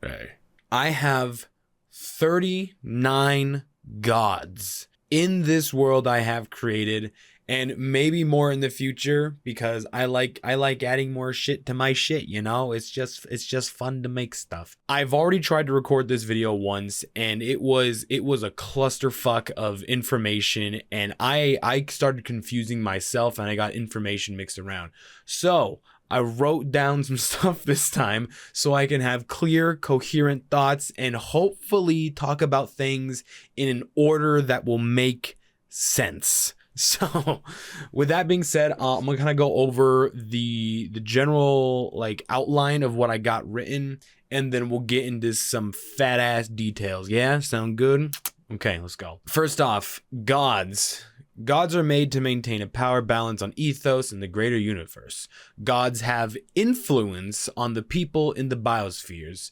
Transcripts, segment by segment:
Hey. I have 39 gods in this world I have created, and maybe more in the future, because I like adding more shit to my shit, you know? It's just fun to make stuff. I've already tried to record this video once, and it was a clusterfuck of information, and I started confusing myself, and I got information mixed around. So I wrote down some stuff this time so I can have clear, coherent thoughts and hopefully talk about things in an order that will make sense. So with that being said, I'm gonna kind of go over the general like outline of what I got written, and then we'll get into some fat ass details. Yeah, sound good? Okay, let's go. First off, gods. Gods are made to maintain a power balance on Ethos in the greater universe. Gods have influence on the people in the biospheres.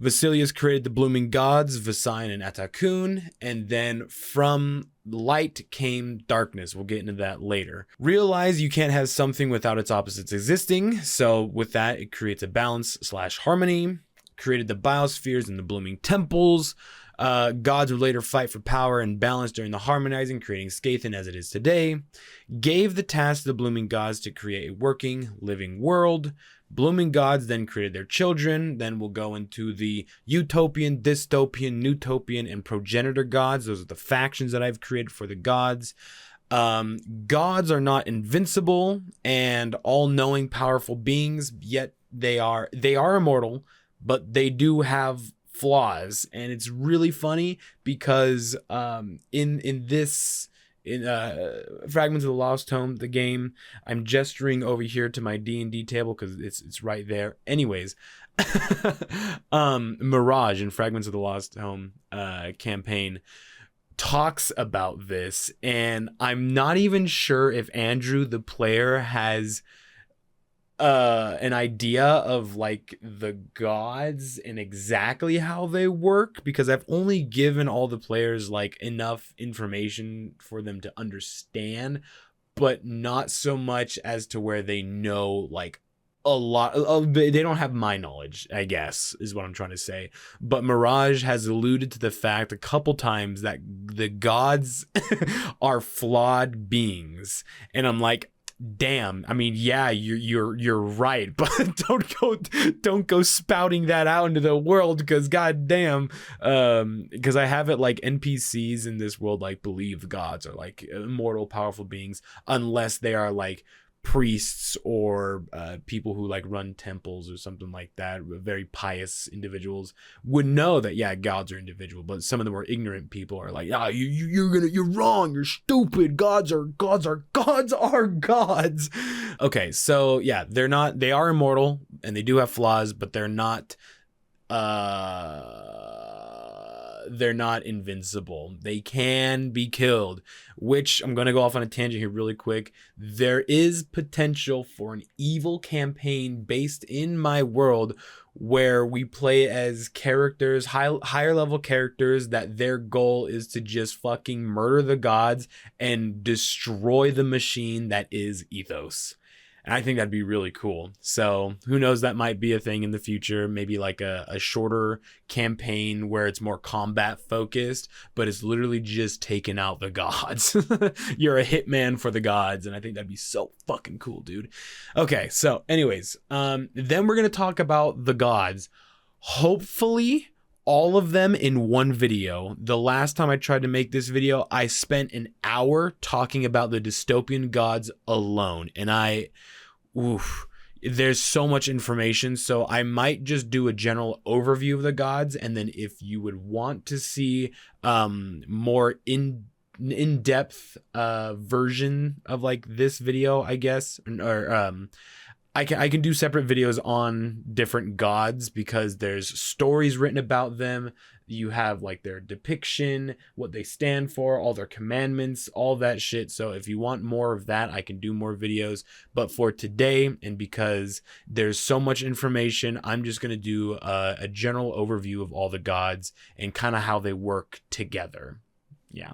Vasilius created the blooming gods, Vasign and Atakun, and then from light came darkness. We'll get into that later. Realize you can't have something without its opposites existing, so with that, it creates a balance / harmony. Created the biospheres and the blooming temples. Gods would later fight for power and balance during the harmonizing, creating Skathan as it is today. Gave the task to the blooming gods to create a working, living world. Blooming gods then created their children. Then we'll go into the Utopian, Dystopian, Neutopian, and Progeniture Gods. Those are the factions that I've created for the gods. Gods are not invincible and all-knowing, powerful beings, yet they are immortal, but they do have flaws, and it's really funny because in Fragments of the Lost Tome, the game, I'm gesturing over here to my D&D table because it's right there. Anyways, Mirage in Fragments of the Lost Tome campaign talks about this, and I'm not even sure if Andrew, the player, has an idea of like the gods and exactly how they work, because I've only given all the players like enough information for them to understand, but not so much as to where they know like a lot of, they don't have my knowledge, I guess is what I'm trying to say. But Mirage has alluded to the fact a couple times that the gods are flawed beings, and I'm like, damn, I mean, yeah, you're right, but don't go spouting that out into the world, because goddamn, because I have it like NPCs in this world like believe gods are like immortal, powerful beings, unless they are like priests or people who like run temples or something like that. Very pious individuals would know that, yeah, gods are individual, but some of the more ignorant people are like, ah, you're wrong, you're stupid, gods are gods. Okay, so yeah, they are immortal and they do have flaws, but they're not invincible. They can be killed, which I'm going to go off on a tangent here really quick. There is potential for an evil campaign based in my world where we play as characters, higher level characters, that their goal is to just fucking murder the gods and destroy the machine that is Ethos. And I think that'd be really cool. So who knows, that might be a thing in the future. Maybe like a shorter campaign where it's more combat focused, but it's literally just taking out the gods. You're a hitman for the gods. And I think that'd be so fucking cool, dude. Okay, so anyways, then we're going to talk about the gods. Hopefully all of them in one video. The last time I tried to make this video, I spent an hour talking about the Dystopian Gods alone. And there's so much information, so I might just do a general overview of the gods, and then if you would want to see more in-depth version of like this video, I guess, or I can do separate videos on different gods, because there's stories written about them. You have like their depiction, what they stand for, all their commandments, all that shit. So if you want more of that, I can do more videos. But for today, and because there's so much information, I'm just going to do a general overview of all the gods and kind of how they work together. Yeah.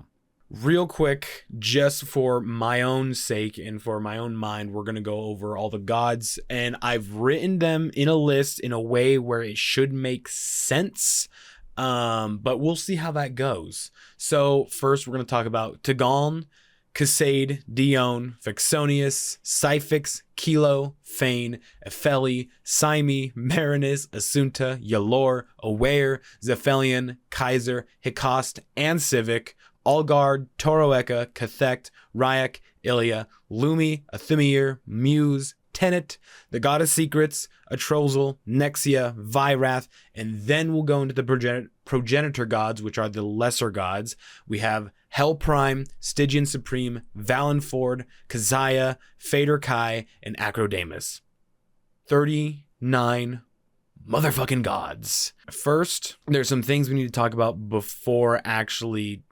Real quick, just for my own sake and for my own mind, we're going to go over all the gods, and I've written them in a list in a way where it should make sense, but we'll see how that goes. So first we're going to talk about Tigaln, Casaed, Diyone, Fexonius, Syphix, Kilo, Faen, Epheli, Syme, Marinus, Atsun'ta, Yalor, Owaeyr, Zaphelion, Kaiser, Hecost, and Sivik, Allguard, Toaroecca, Casaed, Rai'ek, Ilya, Lumi, Athymir, Muse, Tenet, the God of Secrets, Atrozal, Nexia, Vywrath, and then we'll go into the Progeniture Gods, which are the lesser gods. We have Hell Prime, Stygian Supreme, Valenford, Casaed, Fader Kai, and Acrodamus. 39 motherfucking gods. First, there's some things we need to talk about before actually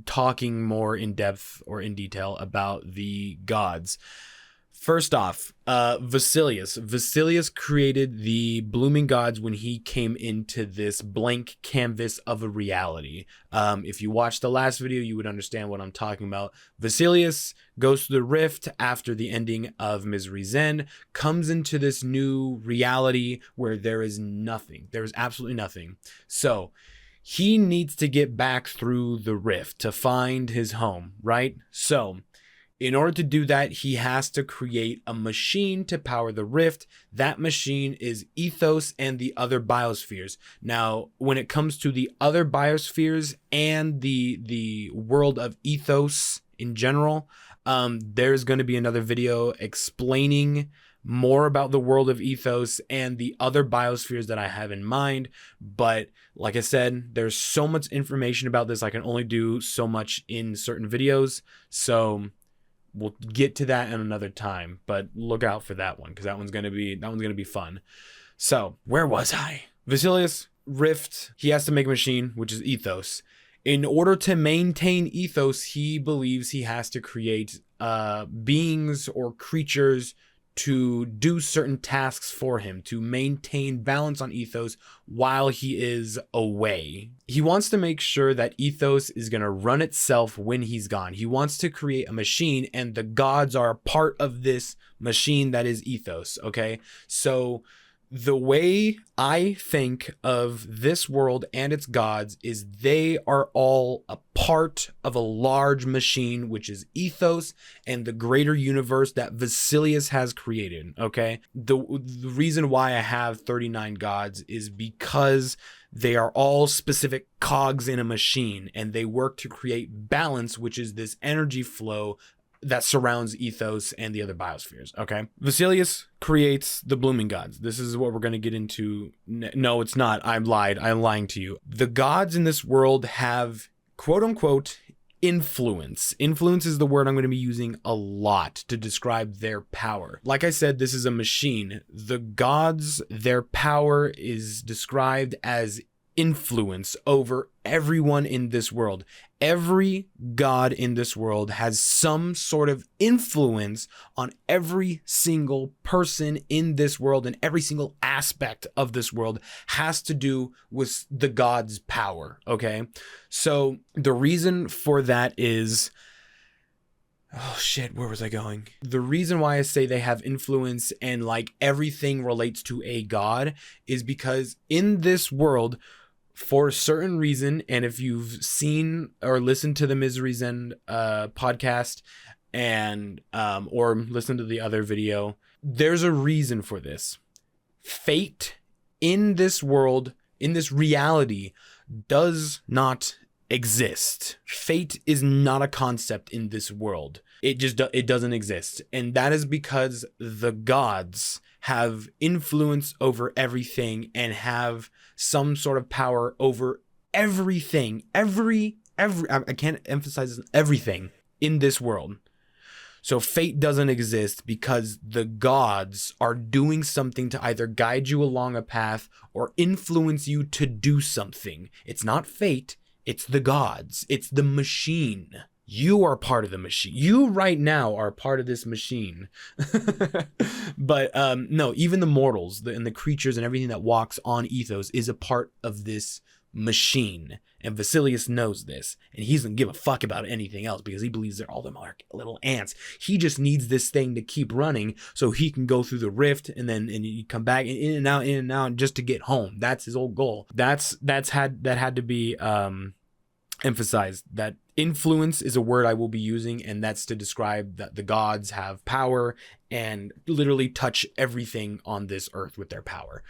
talking more in depth or in detail about the gods. First off, Vasilius created the blooming gods when he came into this blank canvas of a reality. If you watched the last video, you would understand what I'm talking about. Vasilius goes through the rift after the ending of Misery's End, comes into this new reality where there is nothing. There is absolutely nothing. So he needs to get back through the rift to find his home, right? So in order to do that, he has to create a machine to power the rift. That machine is Ethos and the other biospheres. Now, when it comes to the other biospheres and the world of Ethos in general, there's going to be another video explaining more about the world of Ethos and the other biospheres that I have in mind. But like I said, there's so much information about this. I can only do so much in certain videos. So we'll get to that in another time, but look out for that one, because that one's gonna be fun. So where was I? Vasilius rift. He has to make a machine, which is Ethos. In order to maintain Ethos, he believes he has to create beings or creatures to do certain tasks for him, to maintain balance on Ethos while he is away. He wants to make sure that Ethos is going to run itself when he's gone. He wants to create a machine, and the gods are a part of this machine that is Ethos, okay? So the way I think of this world and its gods is they are all a part of a large machine, which is Ethos and the greater universe that Vasilius has created, okay? The reason why I have 39 gods is because they are all specific cogs in a machine, and they work to create balance, which is this energy flow that surrounds Ethos and the other biospheres, okay? Vasilius creates the blooming gods. This is what we're going to get into. No, it's not. I lied. I'm lying to you. The gods in this world have, quote unquote, influence. Influence is the word I'm going to be using a lot to describe their power. Like I said, this is a machine. The gods, their power is described as influence over everyone in this world. Every god in this world has some sort of influence on every single person in this world, and every single aspect of this world has to do with the god's power, okay? So the reason for that is, oh shit, where was I going? The reason why I say they have influence and like everything relates to a god is because in this world, for a certain reason, and if you've seen or listened to the Misery's End podcast and or listened to the other video, there's a reason for this. Fate in this world, in this reality, does not exist. Fate is not a concept in this world. It doesn't exist, and that is because the gods have influence over everything and have some sort of power over everything. I can't emphasize this, everything in this world. So fate doesn't exist because the gods are doing something to either guide you along a path or influence you to do something. It's not fate, it's the gods. It's the machine. You are part of the machine. You right now are part of this machine. But no, even the mortals and the creatures and everything that walks on Ethos is a part of this machine. And Vasilius knows this, and he doesn't give a fuck about anything else because he believes they're all them are little ants. He just needs this thing to keep running so he can go through the rift and you come back in and out just to get home. That's his whole goal. That had to be emphasized. That influence is a word I will be using, and that's to describe that the gods have power and literally touch everything on this earth with their power.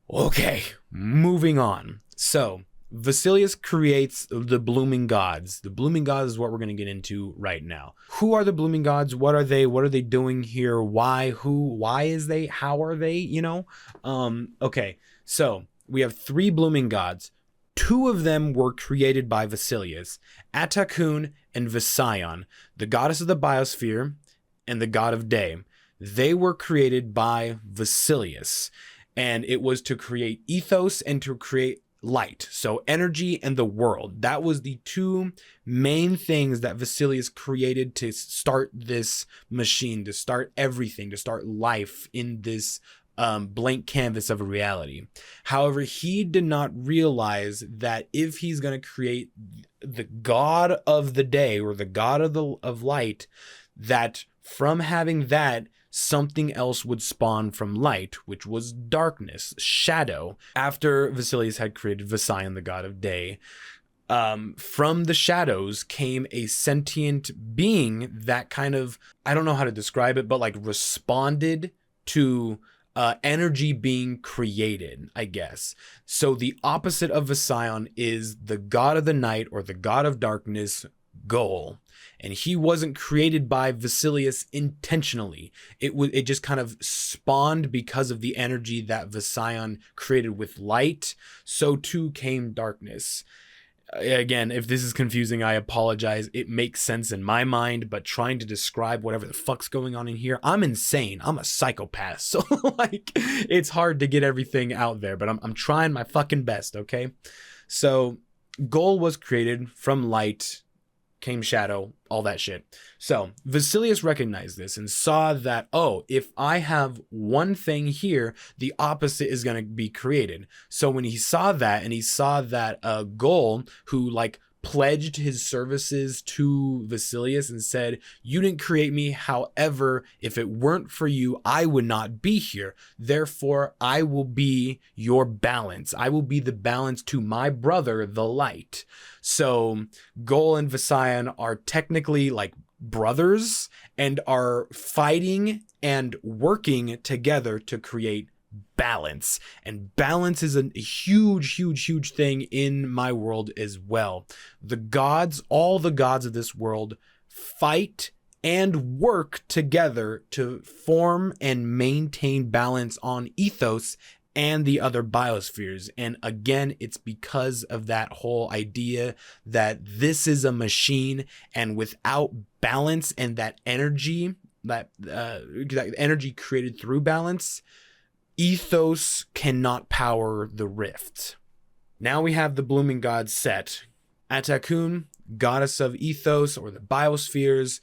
Okay, moving on. So Vasilius creates the Blooming Gods. The Blooming Gods is what we're going to get into right now. Who are the Blooming Gods? What are they? What are they doing here? Why? Who? Why is they? How are they? You know? Okay, so we have 3 Blooming Gods. 2 of them were created by Vasilius, Atakun and Visaion, the goddess of the biosphere and the god of day. They were created by Vasilius, and it was to create ethos and to create light, so energy and the world. That was the 2 main things that Vasilius created to start this machine, to start everything, to start life in this blank canvas of a reality. However, he did not realize that if he's going to create the god of the day or the god of light, that from having that, something else would spawn from light, which was darkness, shadow. After Vasilius had created Visaion, the god of day, from the shadows came a sentient being that kind of, I don't know how to describe it, but like responded to energy being created, I guess. So the opposite of Visaion is the god of the night or the god of darkness, Goal. And he wasn't created by Vasilius intentionally. It just kind of spawned because of the energy that Visaion created with light. So too came darkness. Again, if this is confusing, I apologize. It makes sense in my mind, but trying to describe whatever the fuck's going on in here, I'm insane. I'm a psychopath. So like, it's hard to get everything out there, but I'm trying my fucking best, okay? So Goal was created from light, came shadow, all that shit. So Vasilius recognized this and saw that, oh, if I have one thing here, the opposite is going to be created. So when he saw that, and he saw that Goal, who like pledged his services to Vasilius and said, you didn't create me, however, if it weren't for you, I would not be here. Therefore, I will be your balance. I will be the balance to my brother, the light. So Goal and Visaion are technically like brothers and are fighting and working together to create balance. And balance is a huge thing in my world as well. The gods, all the gods of this world, fight and work together to form and maintain balance on Ethos and the other biospheres. And again, it's because of that whole idea that this is a machine, and without balance and that energy created through balance, Ethos cannot power the rift. Now we have the Blooming Gods set. Atakun, goddess of Ethos or the biospheres,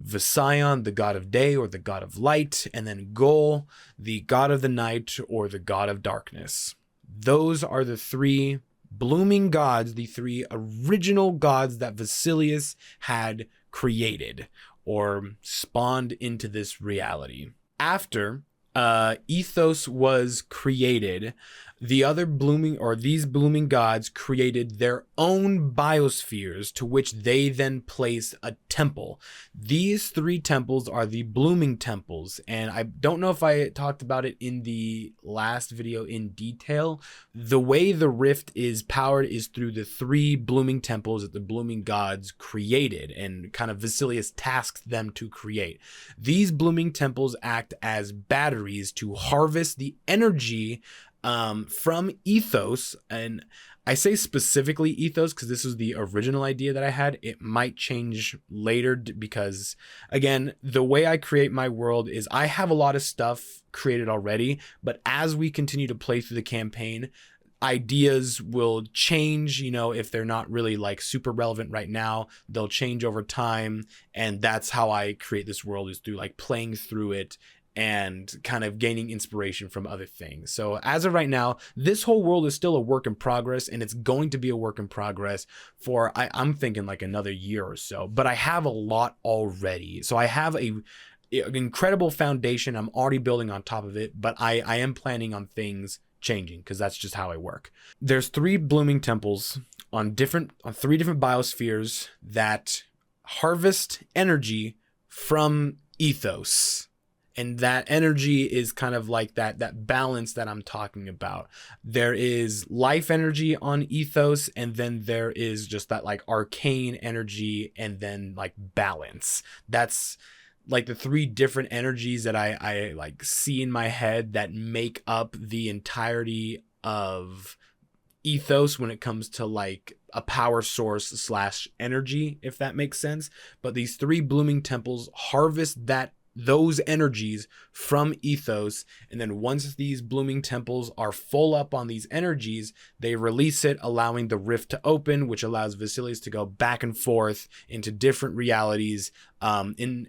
Visaion, the god of day or the god of light, and then Goal, the god of the night or the god of darkness. Those are the 3 Blooming Gods, the 3 original gods that Vasilius had created or spawned into this reality. After Ethos was created, the other these blooming gods created their own biospheres to which they then place a temple. These 3 temples are the blooming temples, and I don't know if I talked about it in the last video in detail. The way the rift is powered is through the 3 blooming temples that the blooming gods created and kind of Vasilius tasked them to create. These blooming temples act as batteries to harvest the energy from Ethos, and I say specifically Ethos because this was the original idea that I had. It might change later because, again, the way I create my world is I have a lot of stuff created already, but as we continue to play through the campaign, ideas will change. You know, if they're not really like super relevant right now, they'll change over time, and that's how I create this world, is through like playing through it and kind of gaining inspiration from other things. So as of right now, this whole world is still a work in progress, and it's going to be a work in progress for, I'm thinking like another year or so, but I have a lot already. So I have an incredible foundation. I'm already building on top of it, but I am planning on things changing because that's just how I work. There's 3 blooming temples on 3 different biospheres that harvest energy from Ethos. And that energy is kind of like that balance that I'm talking about. There is life energy on Ethos, and then there is just that like arcane energy, and then like balance. That's like the 3 different energies that I like see in my head that make up the entirety of Ethos when it comes to like a power source / energy, if that makes sense. But these 3 blooming temples harvest those energies from Ethos, and then once these blooming temples are full up on these energies, they release it, allowing the rift to open, which allows Vasilius to go back and forth into different realities in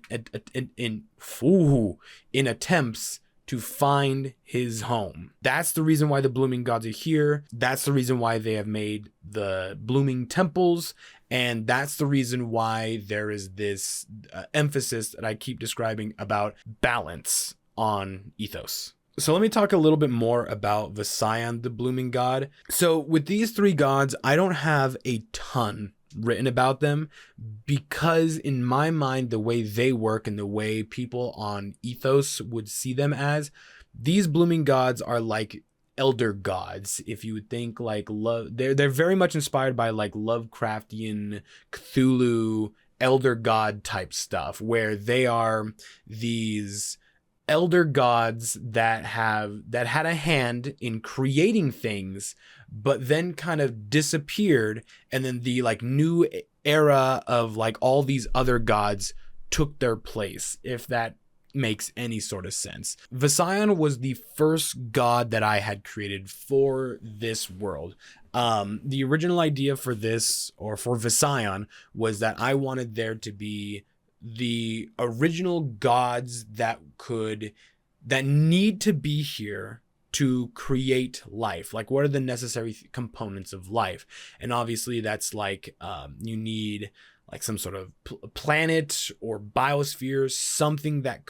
attempts to find his home. That's the reason why the blooming gods are here. That's the reason why they have made the blooming temples. And that's the reason why there is this emphasis that I keep describing about balance on Ethos. So let me talk a little bit more about Vasion, the blooming god. So with these 3 gods, I don't have a ton written about them because in my mind, the way they work and the way people on Ethos would see them as, these blooming gods are like elder gods. If you would think like love, they're very much inspired by like Lovecraftian Cthulhu elder god type stuff, where they are these elder gods that had a hand in creating things, but then kind of disappeared, and then the like new era of like all these other gods took their place, if that makes any sort of sense. Vasion was the first god that I had created for this world. The original idea for this, or for Vasion, was that I wanted there to be the original gods that need to be here to create life. Like, what are the necessary components of life? And obviously that's like you need like some sort of planet or biosphere, something that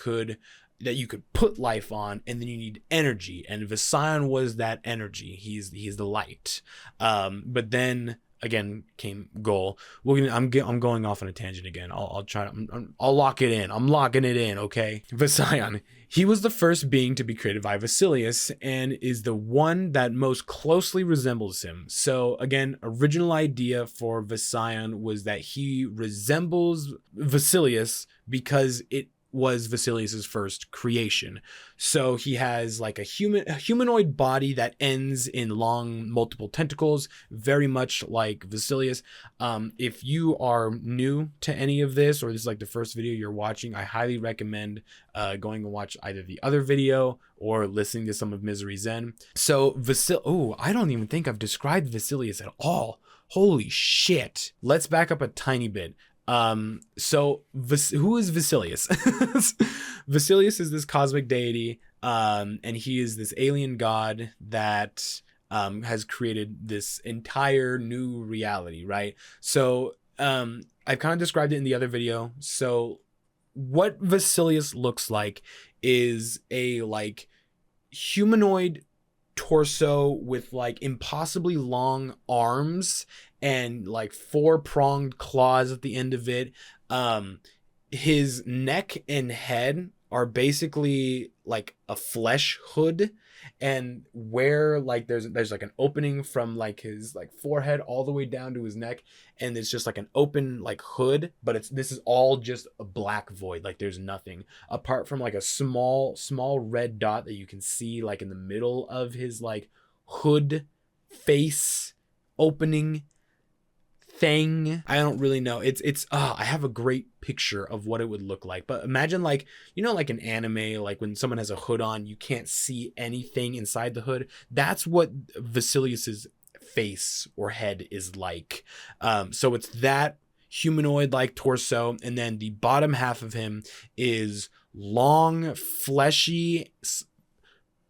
you could put life on, and then you need energy, and Vasion was that energy. He's the light. But then again came Goal. I'm going off on a tangent again. I'll lock it in. I'm locking it in, okay? Vasion. He was the first being to be created by Vasilius, and is the one that most closely resembles him. So again, original idea for Vasion was that he resembles Vasilius because it was Vasilius's first creation. So he has like a humanoid body that ends in long multiple tentacles, very much like Vasilius. If you are new to any of this, or this is like the first video you're watching, I highly recommend going and watch either the other video or listening to some of Misery Zen. So I don't even think I've described Vasilius at all. Holy shit. Let's back up a tiny bit. So who is Vasilius? Vasilius is this cosmic deity, and he is this alien god that has created this entire new reality, right? So I've kind of described it in the other video. So what Vasilius looks like is a like humanoid torso with like impossibly long arms and like 4-pronged claws at the end of it. His neck and head are basically like a flesh hood, and where like there's like an opening from like his like forehead all the way down to his neck, and it's just like an open like hood, but this is all just a black void. Like there's nothing apart from like a small red dot that you can see like in the middle of his like hood face opening thing. I don't really know. I have a great picture of what it would look like, but imagine like, you know, like an anime, like when someone has a hood on, you can't see anything inside the hood. That's what Vasilius's face or head is like. So it's that humanoid like torso, and then the bottom half of him is long, fleshy.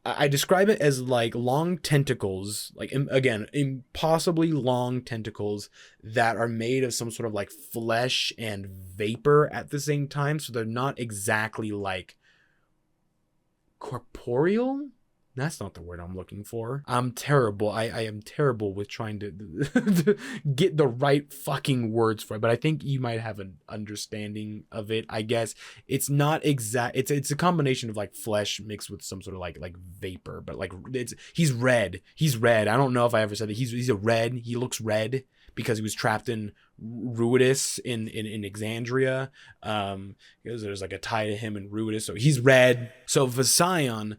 I describe it as like long tentacles, like again, impossibly long tentacles that are made of some sort of like flesh and vapor at the same time. So they're not exactly like corporeal. That's not the word I'm looking for. I'm terrible. I am terrible with trying to get the right fucking words for it, but I think you might have an understanding of it. I guess it's not exact. It's a combination of like flesh mixed with some sort of like vapor, but like he's red. He's red. I don't know if I ever said that. He's a red. He looks red because he was trapped in Ruidus in Exandria. Because there's like a tie to him in Ruidus, so he's red. So Vyscion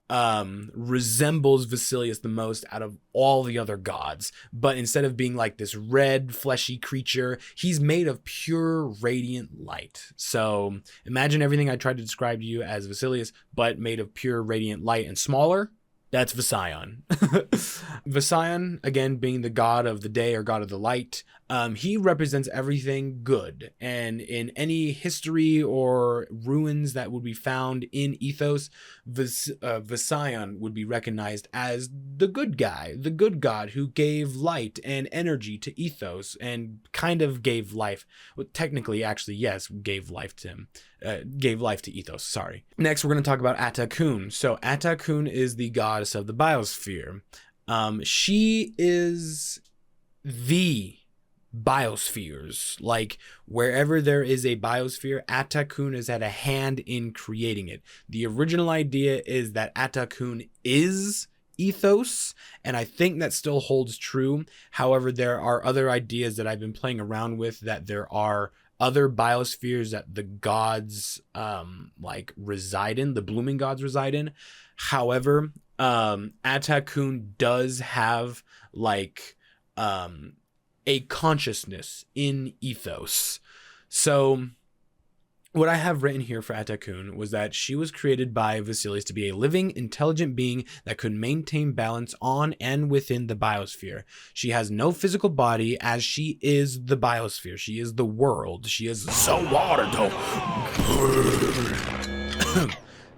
resembles Vasilius the most out of all the other gods, but instead of being like this red fleshy creature, he's made of pure radiant light. So imagine everything I tried to describe to you as Vasilius, but made of pure radiant light and smaller. That's Vyscion. Vyscion, again, being the god of the day or god of the light, he represents everything good. And in any history or ruins that would be found in Ethos, Vyscion would be recognized as the good guy, the good god who gave light and energy to Ethos and kind of gave life. Well, technically, actually, yes, gave life to him. Gave life to Ethos, sorry. Next, we're going to talk about Atakun. So Atakun is the goddess of the biosphere. She is the biospheres. Like, wherever there is a biosphere, Atakun has had a hand in creating it. The original idea is that Atakun is Ethos, and I think that still holds true. However, there are other ideas that I've been playing around with, that there are other biospheres that the gods like reside in, the blooming gods reside in. However, Atakun does have like a consciousness in Ethos. So what I have written here for Atakun was that she was created by Vasilius to be a living, intelligent being that could maintain balance on and within the biosphere. She has no physical body, as she is the biosphere. She is the world. She is so water though.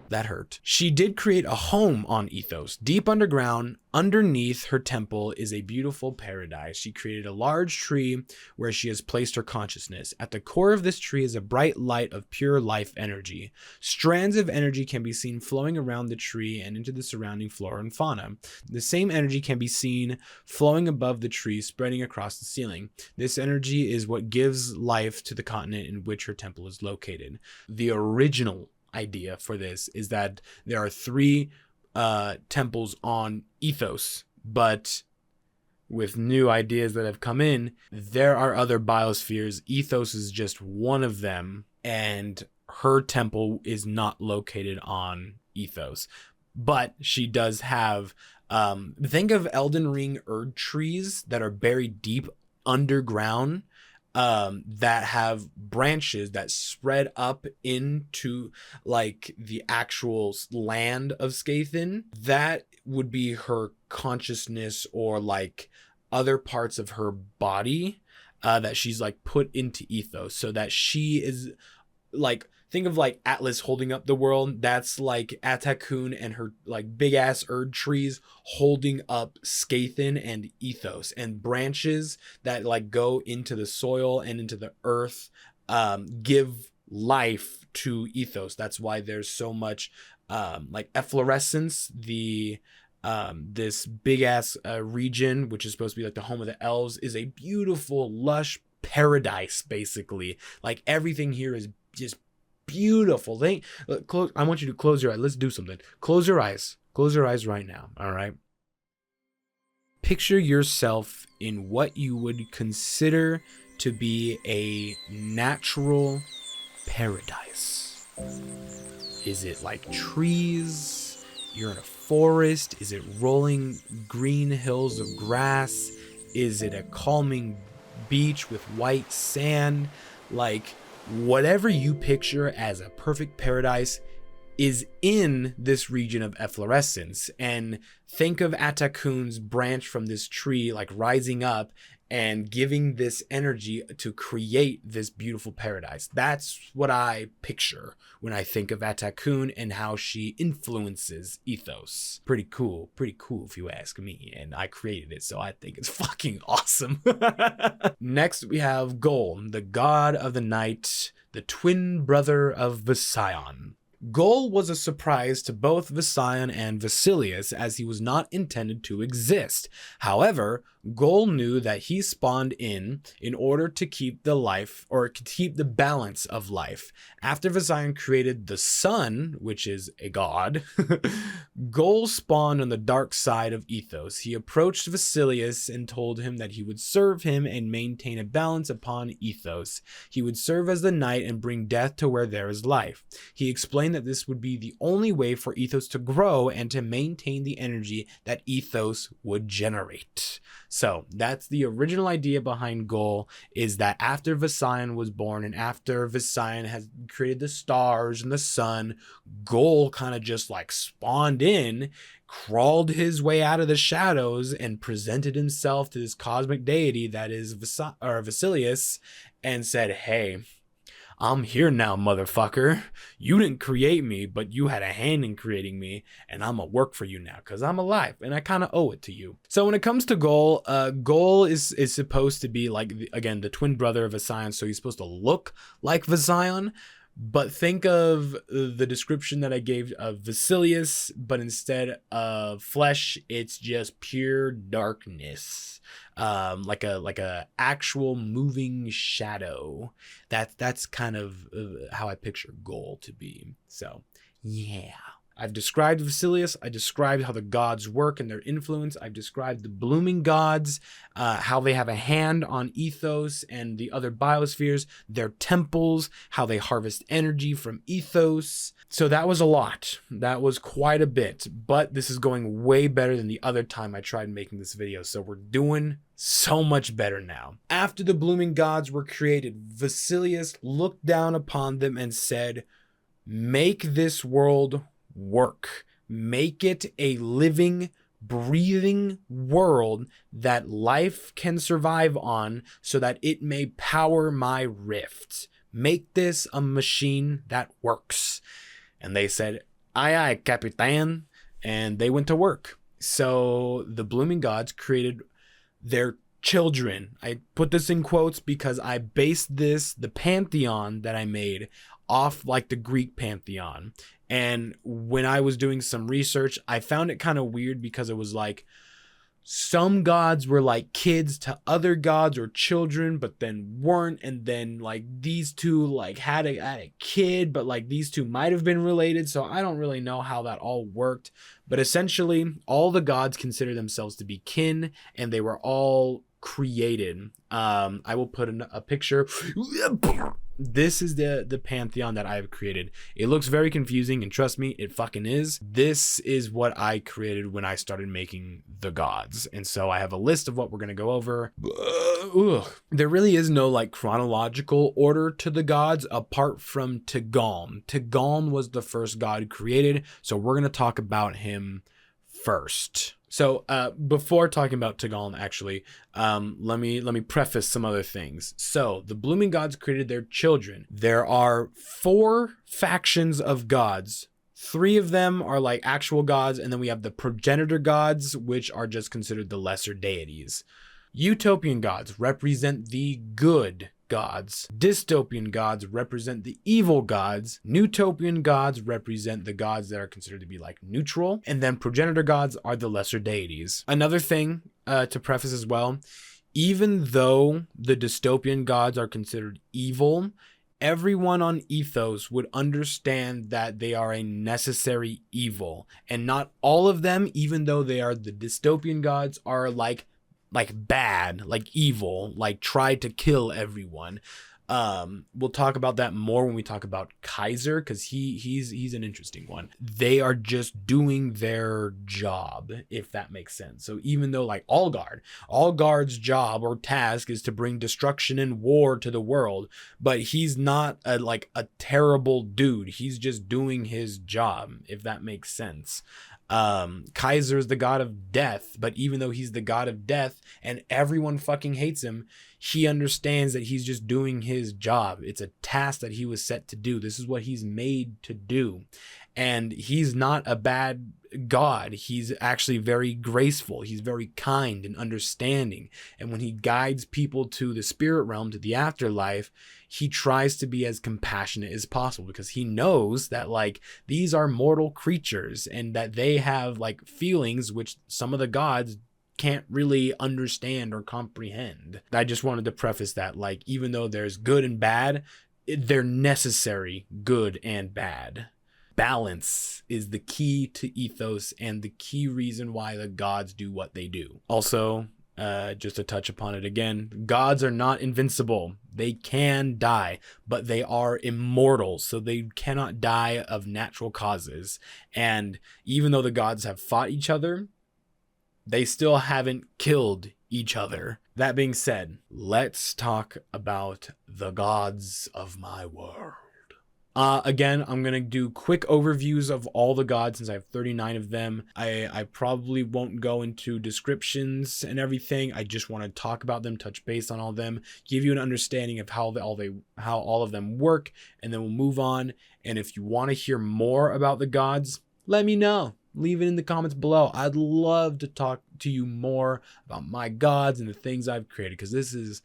That hurt. She did create a home on Ethos. Deep underground, underneath her temple, is a beautiful paradise. She created a large tree where she has placed her consciousness. At the core of this tree is a bright light of pure life energy. Strands of energy can be seen flowing around the tree and into the surrounding flora and fauna. The same energy can be seen flowing above the tree, spreading across the ceiling. This energy is what gives life to the continent in which her temple is located. The original idea for this is that there are 3 temples on Ethos, but with new ideas that have come in, there are other biospheres. Ethos is just one of them, and her temple is not located on Ethos, but she does have think of Elden Ring Erd trees that are buried deep underground, that have branches that spread up into like the actual land of Scathen. That would be her consciousness, or like other parts of her body that she's like put into Ethos, so that she is like, think of like Atlas holding up the world. That's like Atakun and her like big ass Erd trees holding up Scathen and Ethos, and branches that like go into the soil and into the earth, give life to Ethos. That's why there's so much like efflorescence. The this big ass region, which is supposed to be like the home of the elves, is a beautiful lush paradise. Basically, like everything here is just beautiful. I want you to close your eyes. Let's do something. Close your eyes. Close your eyes right now. All right. Picture yourself in what you would consider to be a natural paradise. Is it like trees? You're in a forest? Is it rolling green hills of grass? Is it a calming beach with white sand? Like, whatever you picture as a perfect paradise is in this region of efflorescence. And think of Atakun's branch from this tree like rising up and giving this energy to create this beautiful paradise. That's what I picture when I think of Atakun and how she influences Ethos. Pretty cool if you ask me, and I created it, so I think it's fucking awesome. Next we have Gol, the god of the night, the twin brother of Visaion. Gol was a surprise to both Visaion and Vasilius, as he was not intended to exist. However, Gol knew that he spawned in order to keep the life, or to keep the balance of life. After Visaion created the sun, which is a god, Gol spawned on the dark side of Ethos. He approached Vasilius and told him that he would serve him and maintain a balance upon Ethos. He would serve as the night and bring death to where there is life. He explained that this would be the only way for Ethos to grow and to maintain the energy that Ethos would generate. So that's the original idea behind Gol, is that after Visaion was born and after Visaion has created the stars and the sun, Gol kind of just like spawned in, crawled his way out of the shadows and presented himself to this cosmic deity that is Vasilius, and said, "Hey, I'm here now, motherfucker. You didn't create me, but you had a hand in creating me, and I'm gonna work for you now because I'm alive, and I kind of owe it to you." So when it comes to Gol, Gol is supposed to be like, again, the twin brother of Visaion, so he's supposed to look like Visaion. But think of the description that I gave of Vasilius, but instead of flesh, it's just pure darkness, like a actual moving shadow. That's kind of how I picture Gol to be. So yeah. I've described Vasilius, I described how the gods work and their influence, I've described the blooming gods, how they have a hand on Ethos and the other biospheres, their temples, how they harvest energy from Ethos. So that was a lot. That was quite a bit, but this is going way better than the other time I tried making this video, so we're doing so much better now. After the blooming gods were created, Vasilius looked down upon them and said, "Make this world work. Make it a living, breathing world that life can survive on so that it may power my rift. Make this a machine that works." And they said, "Aye, aye, Capitan," and they went to work. So the blooming gods created their children. I put this in quotes because I based the Pantheon that I made off like the Greek Pantheon. And when I was doing some research, I found it kind of weird because it was like some gods were like kids to other gods or children, but then weren't. And then like these two like had a kid, but like these two might have been related. So I don't really know how that all worked. But essentially, all the gods consider themselves to be kin, and they were all created. I will put a picture. This is the Pantheon that I've created. It looks very confusing, and trust me, it fucking is. This is what I created when I started making the gods. And so I have a list of what we're going to go over. There really is no like chronological order to the gods apart from Tigaln. Tigaln was the first god created, so we're going to talk about him first. So before talking about Tigaln, actually, let me preface some other things. So the blooming gods created their children. There are 4 factions of gods. 3 of them are like actual gods, and then we have the Progeniture Gods, which are just considered the lesser deities. Utopian Gods represent the good gods. Dystopian Gods represent the evil gods. Neutopian Gods represent the gods that are considered to be like neutral. And then Progeniture Gods are the lesser deities. Another thing to preface as well, even though the Dystopian Gods are considered evil, everyone on Ethos would understand that they are a necessary evil. And not all of them, even though they are the Dystopian Gods, are like bad, like evil, like try to kill everyone. We'll talk about that more when we talk about Kaiser, because he's an interesting one. They are just doing their job, if that makes sense. So even though like Allguard's job or task is to bring destruction and war to the world, but he's not a terrible dude. He's just doing his job, if that makes sense. Kaiser is the god of death, but even though he's the god of death and everyone fucking hates him, he understands that he's just doing his job. It's a task that he was set to do. This is what he's made to do. And he's not a bad god. He's actually very graceful. He's very kind and understanding. And when he guides people to the spirit realm, to the afterlife, he tries to be as compassionate as possible, because he knows that like these are mortal creatures and that they have like feelings which some of the gods can't really understand or comprehend. I just wanted to preface that, like, even though there's good and bad, they're necessary good and bad. Balance is the key to ethos and the key reason why the gods do what they do. Also, just to touch upon it again, gods are not invincible. They can die, but they are immortal, so they cannot die of natural causes. And even though the gods have fought each other, they still haven't killed each other. That being said, let's talk about the gods of my world. Again, I'm going to do quick overviews of all the gods since I have 39 of them. I probably won't go into descriptions and everything. I just want to talk about them, touch base on all of them, give you an understanding of how all of them work, and then we'll move on. And if you want to hear more about the gods, let me know. Leave it in the comments below. I'd love to talk to you more about my gods and the things I've created, because this is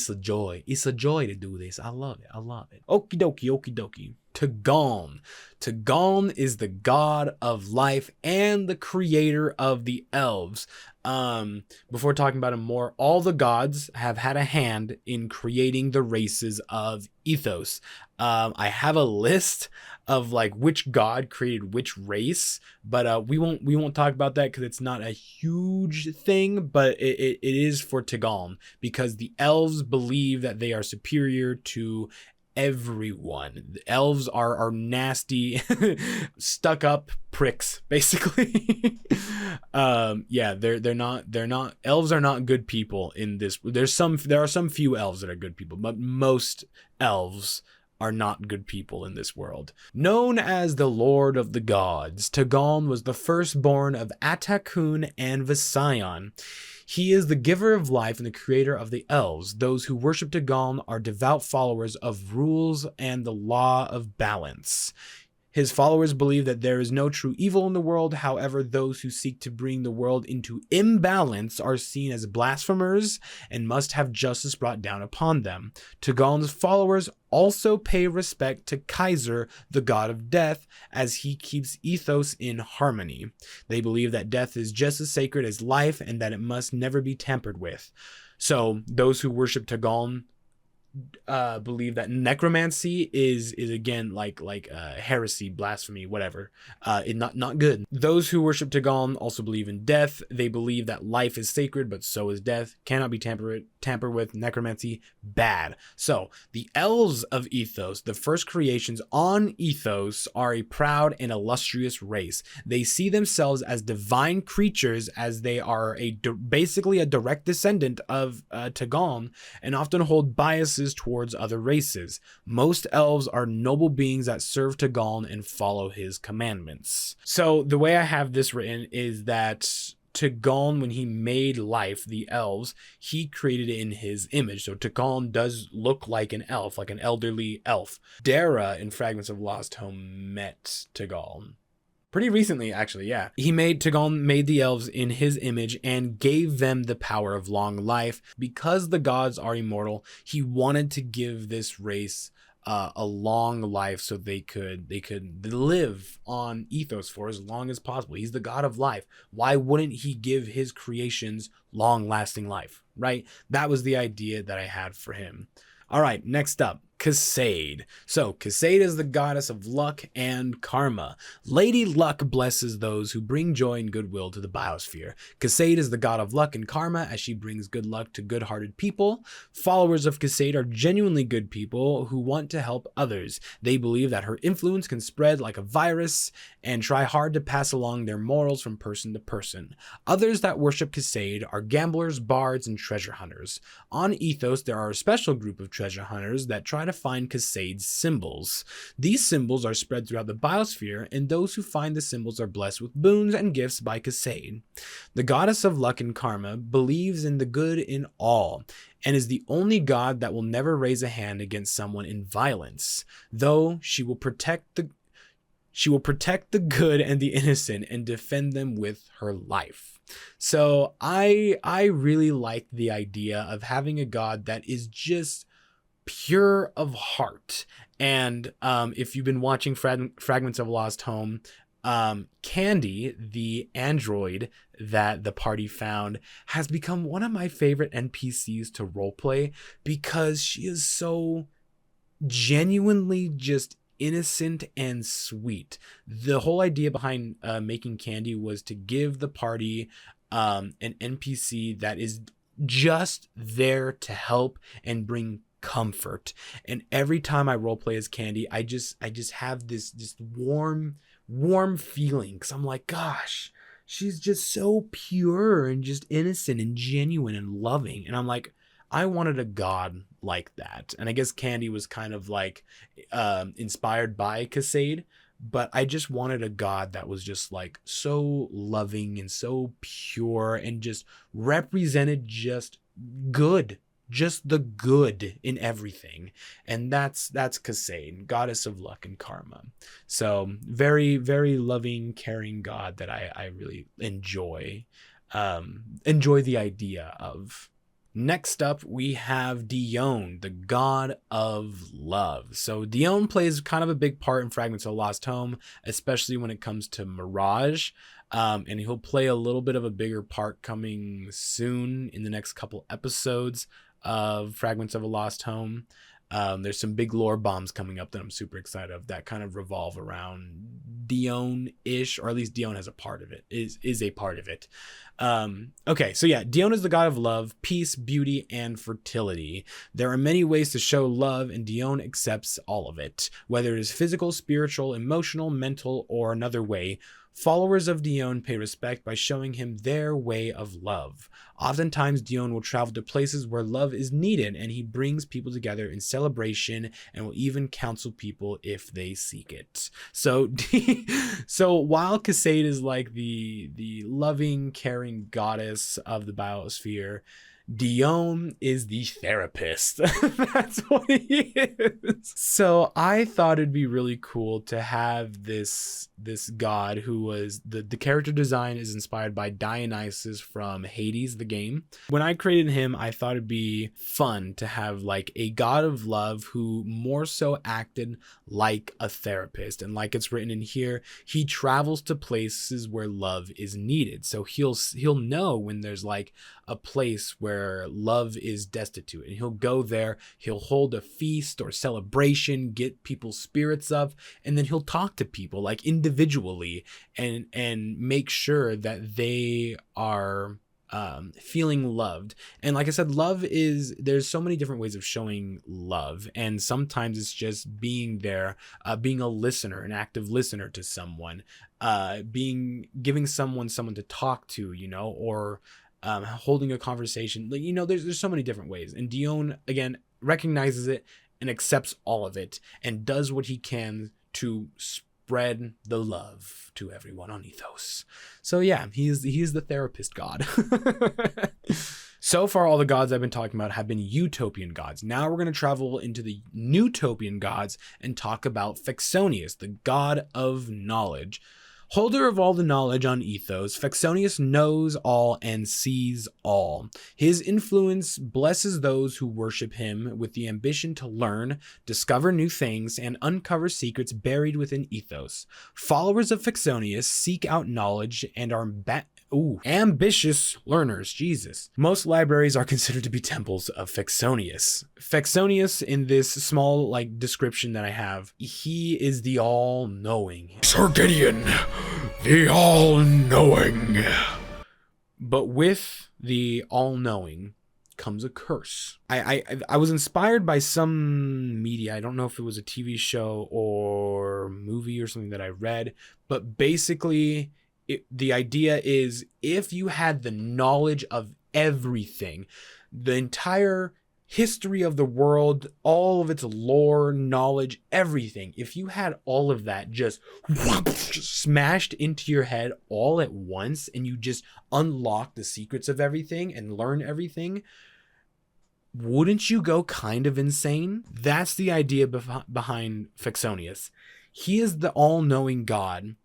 a joy. It's a joy to do this. I love it. I love it. Okie dokie, okie dokie. Tigaln. Tigaln is the god of life and the creator of the elves. Before talking about him more, all the gods have had a hand in creating the races of Ethos. I have a list of like which god created which race, but we won't talk about that because it's not a huge thing, but it is for Tigaln, because the elves believe that they are superior to everyone. The elves are nasty, stuck up pricks, basically. Yeah, they're not elves are not good people in this. There are some few elves that are good people, but most elves are not good people in this world. Known as the Lord of the Gods, Tigaln was the firstborn of Atsun'ta and Vywrath. He is the giver of life and the creator of the elves. Those who worship Tigaln are devout followers of rules and the law of balance. His followers believe that there is no true evil in the world. However, those who seek to bring the world into imbalance are seen as blasphemers and must have justice brought down upon them. Tigaln's followers also pay respect to Kaiser, the god of death, as he keeps ethos in harmony. They believe that death is just as sacred as life and that it must never be tampered with. So those who worship Tigaln believe that necromancy is again like heresy, blasphemy, whatever. Not good. Those who worship Tigaln also believe in death. They believe that life is sacred, but so is death. Cannot be tampered with. Necromancy, bad. So the elves of Ethos, the first creations on Ethos, are a proud and illustrious race. They see themselves as divine creatures, as they are basically a direct descendant of Tigaln, and often hold biases towards other races. Most elves are noble beings that serve Tigaln and follow his commandments. So the way I have this written is that Tigaln, when he made life, the elves, he created it in his image. So Tigaln does look like an elf, like an elderly elf. Dara in Fragments of Lost Home met Tigaln pretty recently, actually, yeah. Tigaln made the elves in his image and gave them the power of long life. Because the gods are immortal, he wanted to give this race a long life so they could live on Ethos for as long as possible. He's the god of life. Why wouldn't he give his creations long-lasting life, right? That was the idea that I had for him. All right, next up, Casaed. So, Casaed is the goddess of luck and karma. Lady Luck blesses those who bring joy and goodwill to the biosphere. Casaed is the god of luck and karma, as she brings good luck to good-hearted people. Followers of Casaed are genuinely good people who want to help others. They believe that her influence can spread like a virus and try hard to pass along their morals from person to person. Others that worship Casaed are gamblers, bards, and treasure hunters. On Ethos, there are a special group of treasure hunters that try to find Casaed's symbols. These symbols are spread throughout the biosphere, and those who find the symbols are blessed with boons and gifts by Casaed. The goddess of luck and karma believes in the good in all, and is the only god that will never raise a hand against someone in violence, though she will protect the good and the innocent and defend them with her life. So I really like the idea of having a god that is just pure of heart. And if you've been watching Fragments of a Lost Home, Candy, the android that the party found, has become one of my favorite NPCs to roleplay because she is so genuinely just innocent and sweet. The whole idea behind making Candy was to give the party an NPC that is just there to help and bring comfort. And every time I roleplay as Candy, I just have this warm feeling, because I'm like, gosh, she's just so pure and just innocent and genuine and loving. And I'm like, I wanted a god like that. And I guess Candy was kind of like inspired by Casaed, but I just wanted a god that was just like so loving and so pure and just represented just good, just the good in everything. And that's Casaed, goddess of luck and karma. So very, very loving, caring god that I really enjoy the idea of. Next up, we have Diyone, the God of Love. So Diyone plays kind of a big part in Fragments of the Lost Home, especially when it comes to Mirage. And he'll play a little bit of a bigger part coming soon in the next couple episodes of Fragments of a Lost Home. There's some big lore bombs coming up that I'm super excited of that kind of revolve around Diyone-ish, or at least Diyone has a part of it, is a part of it. Okay, so yeah, Diyone is the god of love, peace, beauty, and fertility. There are many ways to show love, and Diyone accepts all of it, whether it is physical, spiritual, emotional, mental, or another way. Followers of Diyone pay respect by showing him their way of love. Oftentimes, Diyone will travel to places where love is needed, and he brings people together in celebration and will even counsel people if they seek it. So, so while Casaed is like the loving, caring goddess of the biosphere, Diyone is the therapist. That's what he is. So I thought it'd be really cool to have this god who was the character design is inspired by Dionysus from Hades, the game. When I created him, I thought it'd be fun to have like a god of love who more so acted like a therapist. And like it's written in here, he travels to places where love is needed. So he'll know when there's like a place where love is destitute, and he'll go there, he'll hold a feast or celebration, get people's spirits up, and then he'll talk to people like individually and make sure that they are feeling loved. And like I said, there's so many different ways of showing love, and sometimes it's just being there, being a listener, an active listener to someone, giving someone to talk to, or holding a conversation. Like, there's so many different ways, and Diyone again recognizes it and accepts all of it and does what he can to spread the love to everyone on Ethos. So yeah, he is the therapist god. So far, all the gods I've been talking about have been Utopian gods. Now we're going to travel into the Neutopian gods and talk about Fexonius, the god of knowledge. Holder of all the knowledge on Ethos, Fexonius knows all and sees all. His influence blesses those who worship him with the ambition to learn, discover new things, and uncover secrets buried within Ethos. Followers of Fexonius seek out knowledge and are ambitious learners, Jesus. Most libraries are considered to be temples of Fexonius. Fexonius, in this small description that I have, he is the all-knowing. Sir Gideon, the all-knowing. But with the all-knowing comes a curse. I was inspired by some media. I don't know if it was a TV show or movie or something that I read, but basically the idea is if you had the knowledge of everything, the entire history of the world, all of its lore, knowledge, everything, if you had all of that just smashed into your head all at once and you just unlock the secrets of everything and learn everything, wouldn't you go kind of insane? That's the idea behind Fexonius. He is the all-knowing god,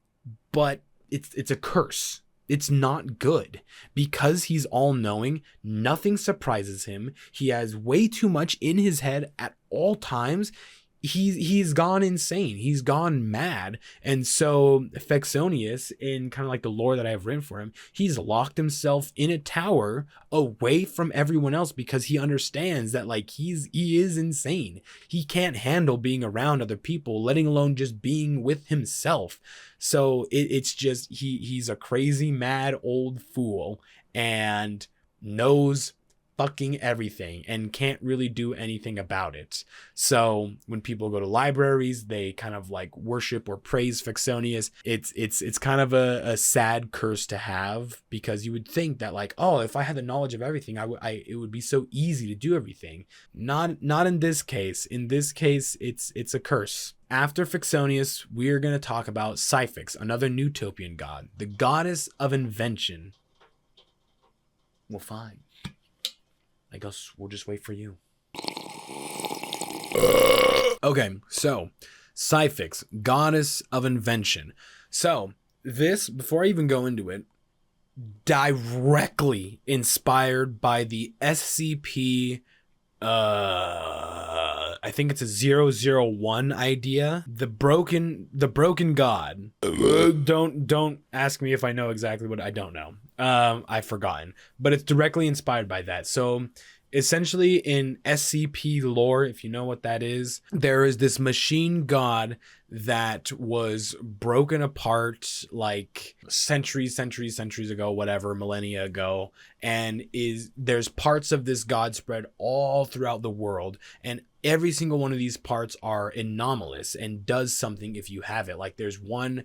but it's a curse. It's not good. Because he's all-knowing, nothing surprises him. He has way too much in his head at all times. He's gone insane. He's gone mad. And so Fexonius, in kind of the lore that I have written for him, he's locked himself in a tower away from everyone else because he understands that he is insane. He can't handle being around other people, letting alone just being with himself. So it's just he's a crazy mad old fool and knows fucking everything and can't really do anything about it. So when people go to libraries, they kind of worship or praise Fexonius. It's kind of a sad curse to have, because you would think that if I had the knowledge of everything, it would be so easy to do everything. Not in this case. In this case, it's a curse. After Fexonius, we're going to talk about Syphix, another Neutopian god, the goddess of invention. Well, fine. I guess we'll just wait for you. Okay, so Syphix, goddess of invention. So this, before I even go into it, directly inspired by the SCP, I think it's a 001 idea. The broken god. Don't ask me if I know exactly what I don't know. I've forgotten, but it's directly inspired by that. So essentially in SCP lore, if you know what that is, there is this machine god that was broken apart centuries ago, whatever, millennia ago, and there's parts of this god spread all throughout the world, and every single one of these parts are anomalous and does something if you have it. There's one,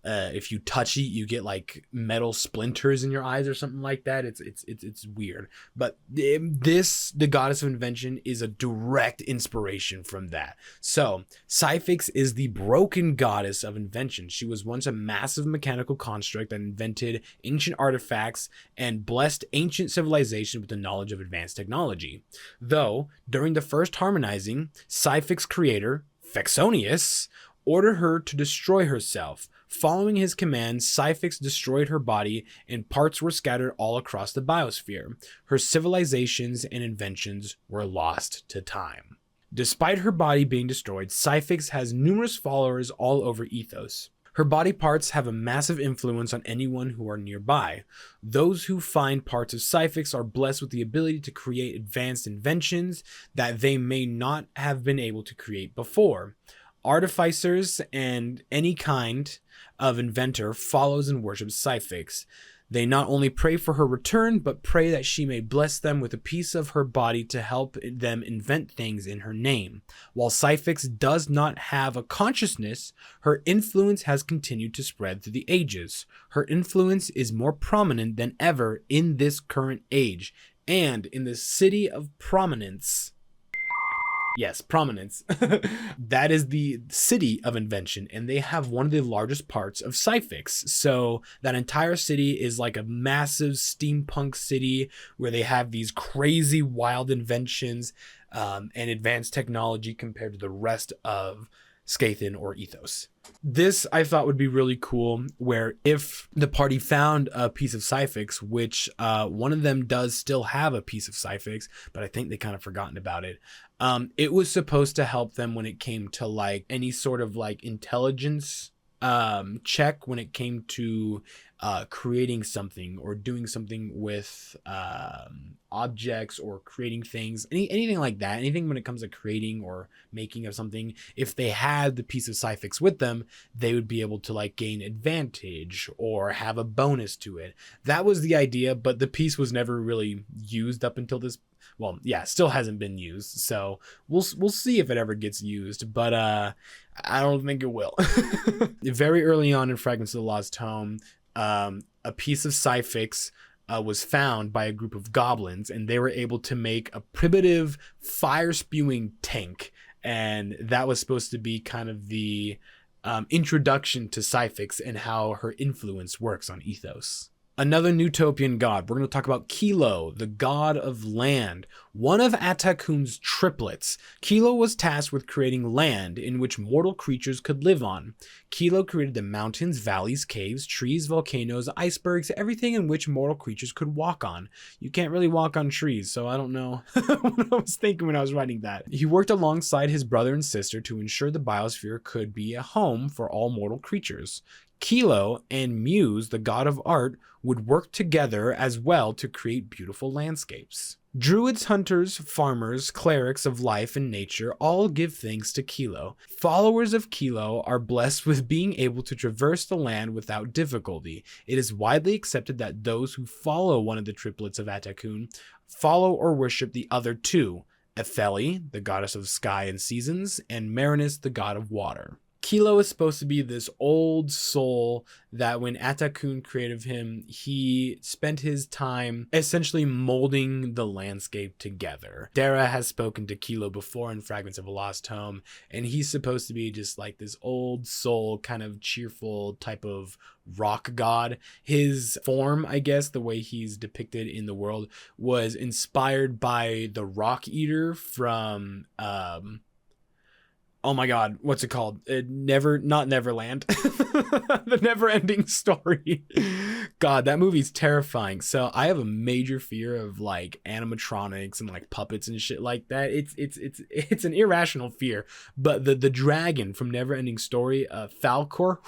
if you touch it, you get metal splinters in your eyes or something like that. It's weird. But the goddess of invention is a direct inspiration from that. So Syphix is the broken goddess of invention. She was once a massive mechanical construct that invented ancient artifacts and blessed ancient civilization with the knowledge of advanced technology. Though during the first harmonizing, Syphix creator Fexonius ordered her to destroy herself. Following his command, Syphix destroyed her body and parts were scattered all across the biosphere. Her civilizations and inventions were lost to time. Despite her body being destroyed, Syphix has numerous followers all over Ethos. Her body parts have a massive influence on anyone who are nearby. Those who find parts of Syphix are blessed with the ability to create advanced inventions that they may not have been able to create before. Artificers and any kind of inventor follows and worships Syphix. They not only pray for her return, but pray that she may bless them with a piece of her body to help them invent things in her name. While Syphix does not have a consciousness, her influence has continued to spread through the ages. Her influence is more prominent than ever in this current age, and in the city of prominence. Yes, prominence. That is the city of invention, and they have one of the largest parts of Syphix. So that entire city is a massive steampunk city where they have these crazy wild inventions and advanced technology compared to the rest of Scathen or Ethos. This I thought would be really cool, where if the party found a piece of Syphix, which one of them does still have a piece of Syphix, but I think they kind of forgotten about it. It was supposed to help them when it came to any sort of intelligence check, when it came to creating something or doing something with objects or creating things, anything like that, anything when it comes to creating or making of something, if they had the piece of Syphix with them, they would be able to like gain advantage or have a bonus to it. That was the idea, but the piece was never really used up until this. Well, yeah, still hasn't been used, so we'll see if it ever gets used, but I don't think it will. Very early on in Fragments of the Lost Tome, a piece of Syphix was found by a group of goblins, and they were able to make a primitive fire-spewing tank, and that was supposed to be kind of the introduction to Syphix and how her influence works on Ethos. Another Neutopian god, we're going to talk about Kilo, the god of land, one of Atakun's triplets. Kilo was tasked with creating land in which mortal creatures could live on. Kilo created the mountains, valleys, caves, trees, volcanoes, icebergs, everything in which mortal creatures could walk on. You can't really walk on trees, so I don't know what I was thinking when I was writing that. He worked alongside his brother and sister to ensure the biosphere could be a home for all mortal creatures. Kilo and Muse, the god of art, would work together as well to create beautiful landscapes. Druids, hunters, farmers, clerics of life and nature all give thanks to Kilo. Followers of Kilo are blessed with being able to traverse the land without difficulty. It is widely accepted that those who follow one of the triplets of Atakun follow or worship the other two, Epheli, the goddess of sky and seasons, and Marinus, the god of water. Kilo is supposed to be this old soul that when Atakun created him, he spent his time essentially molding the landscape together. Dara has spoken to Kilo before in Fragments of a Lost Home, and he's supposed to be just like this old soul, kind of cheerful type of rock god. His form, I guess, the way he's depicted in the world, was inspired by the Rock Eater from oh my god, what's it called? Not Neverland. The Never-Ending Story. God, that movie's terrifying. So I have a major fear of like animatronics and like puppets and shit like that. It's an irrational fear. But the dragon from Never-Ending Story, Falcor,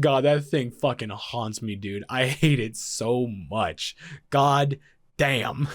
God, that thing fucking haunts me, dude. I hate it so much. God damn.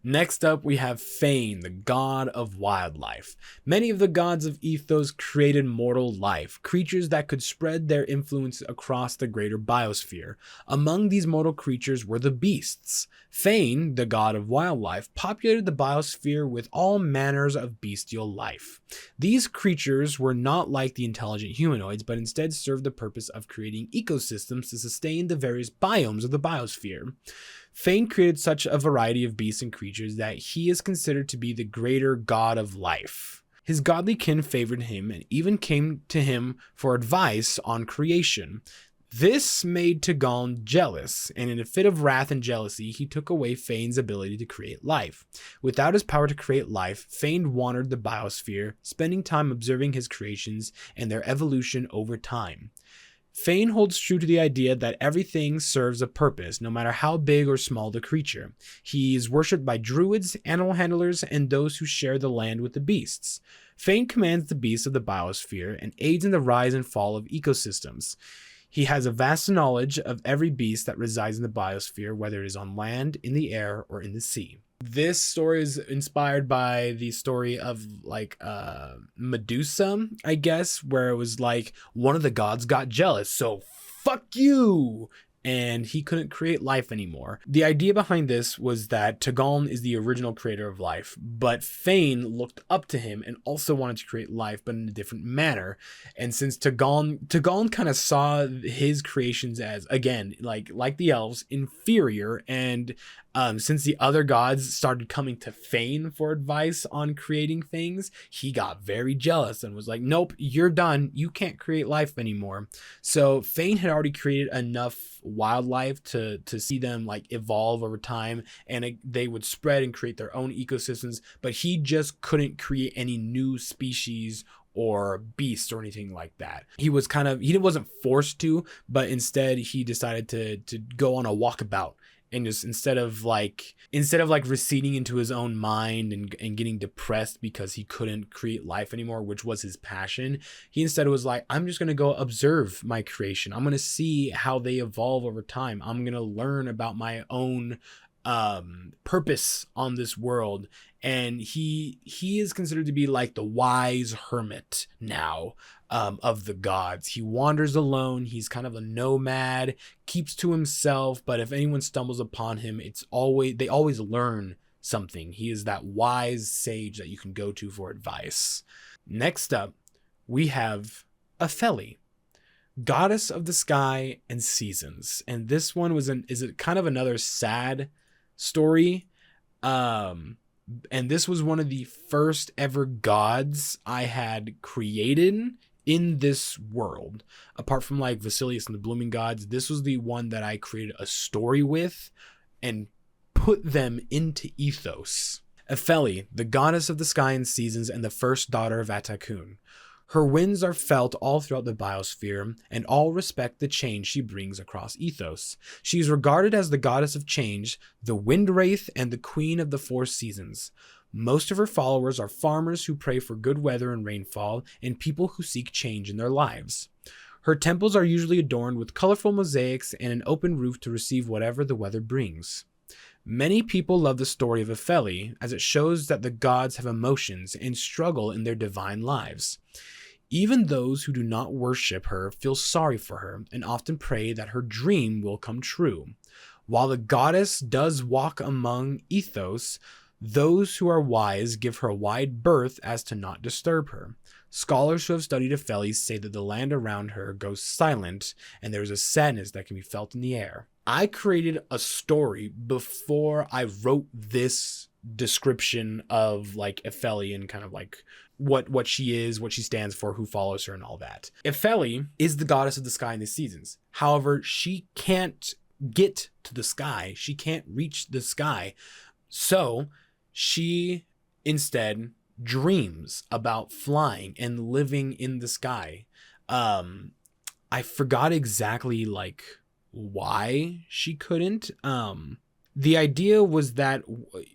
Next up, we have Faen, the god of wildlife. Many of the gods of Ethos created mortal life, creatures that could spread their influence across the greater biosphere. Among these mortal creatures were the beasts. Faen, the god of wildlife, populated the biosphere with all manners of bestial life. These creatures were not like the intelligent humanoids, but instead served the purpose of creating ecosystems to sustain the various biomes of the biosphere. Faen created such a variety of beasts and creatures that he is considered to be the greater god of life. His godly kin favored him and even came to him for advice on creation. This made Tigaln jealous, and in a fit of wrath and jealousy, he took away Faen's ability to create life. Without his power to create life, Faen wandered the biosphere, spending time observing his creations and their evolution over time. Faen holds true to the idea that everything serves a purpose, no matter how big or small the creature. He is worshipped by druids, animal handlers, and those who share the land with the beasts. Faen commands the beasts of the biosphere and aids in the rise and fall of ecosystems. He has a vast knowledge of every beast that resides in the biosphere, whether it is on land, in the air, or in the sea. This story is inspired by the story of like Medusa, I guess, where it was like one of the gods got jealous, so fuck you, and he couldn't create life anymore. The idea behind this was that Tigaln is the original creator of life, but Faen looked up to him and also wanted to create life, but in a different manner. And since Tigaln kind of saw his creations as, again, like the elves, inferior, and since the other gods started coming to Faen for advice on creating things, he got very jealous and was like, nope, you're done. You can't create life anymore. So Faen had already created enough wildlife to see them like evolve over time, and they would spread and create their own ecosystems, but he just couldn't create any new species or beasts or anything like that. He wasn't forced to, but instead he decided to go on a walkabout and just instead of like receding into his own mind and getting depressed because he couldn't create life anymore, which was his passion, he instead was like, I'm just going to go observe my creation. I'm going to see how they evolve over time. I'm going to learn about my own purpose on this world. And he is considered to be like the wise hermit now, of the gods. He wanders alone. He's kind of a nomad, keeps to himself, but if anyone stumbles upon him, they always learn something. He is that wise sage that you can go to for advice. Next up, we have Epheli, goddess of the sky and seasons. And this one is kind of another sad story. And this was one of the first ever gods I had created in this world. Apart from like Vasilius and the Blooming Gods, this was the one that I created a story with and put them into Ethos. Epheli, the goddess of the sky and seasons and the first daughter of Atakun. Her winds are felt all throughout the biosphere, and all respect the change she brings across Ethos. She is regarded as the goddess of change, the wind wraith, and the queen of the four seasons. Most of her followers are farmers who pray for good weather and rainfall, and people who seek change in their lives. Her temples are usually adorned with colorful mosaics and an open roof to receive whatever the weather brings. Many people love the story of Epheli, as it shows that the gods have emotions and struggle in their divine lives. Even those who do not worship her feel sorry for her and often pray that her dream will come true. While the goddess does walk among Ethos, those who are wise give her a wide berth as to not disturb her. Scholars who have studied Epheli say that the land around her goes silent and there is a sadness that can be felt in the air. I created a story before I wrote this description of like Epheli and kind of like what she is, what she stands for, who follows her, and all that. Epheli is the goddess of the sky and the seasons. However, she can't get to the sky. She can't reach the sky. So she instead dreams about flying and living in the sky. I forgot exactly like why she couldn't. The idea was that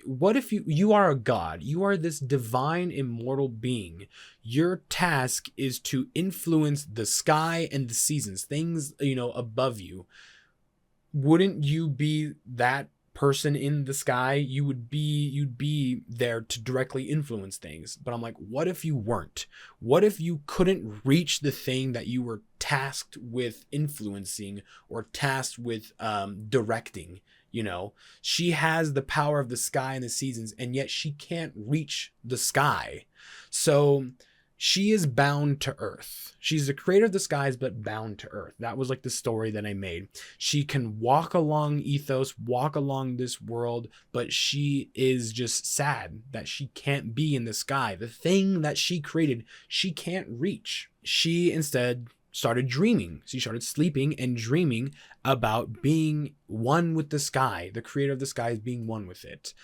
what if you are a god, you are this divine immortal being. Your task is to influence the sky and the seasons, things, above you. Wouldn't you be that person in the sky? You'd be there to directly influence things. But I'm like, what if you weren't? What if you couldn't reach the thing that you were tasked with influencing or tasked with directing? She has the power of the sky and the seasons, and yet she can't reach the sky. So she is bound to Earth. She's the creator of the skies, but bound to Earth. That was like the story that I made. She can walk along Ethos, walk along this world, but she is just sad that she can't be in the sky. The thing that she created, she can't reach. She instead started dreaming. She started sleeping and dreaming about being one with the sky. The creator of the skies being one with it.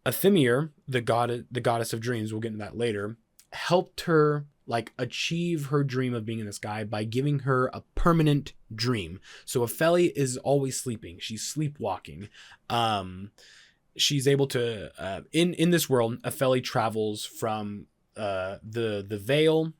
Athemir, the goddess of dreams, we'll get into that later, helped her like achieve her dream of being in the sky by giving her a permanent dream. So Epheli is always sleeping. She's sleepwalking. She's able to in this world, Epheli travels from the Veil,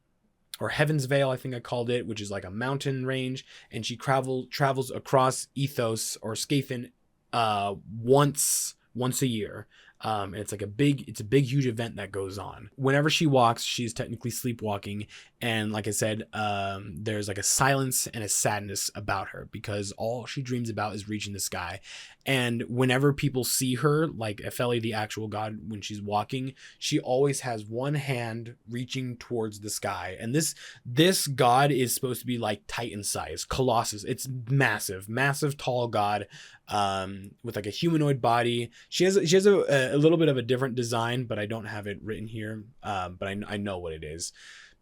or Heaven's Veil, I think I called it, which is like a mountain range, and she travels across Ethos or Scathan once a year. And it's a big, huge event that goes on. Whenever she walks, she's technically sleepwalking. And like I said, there's like a silence and a sadness about her because all she dreams about is reaching the sky. And whenever people see her, like Epheli, the actual god, when she's walking, she always has one hand reaching towards the sky. And this god is supposed to be like Titan size, Colossus. It's massive, tall god, with like a humanoid body. She has a little bit of a different design, but I don't have it written here. But I know what it is.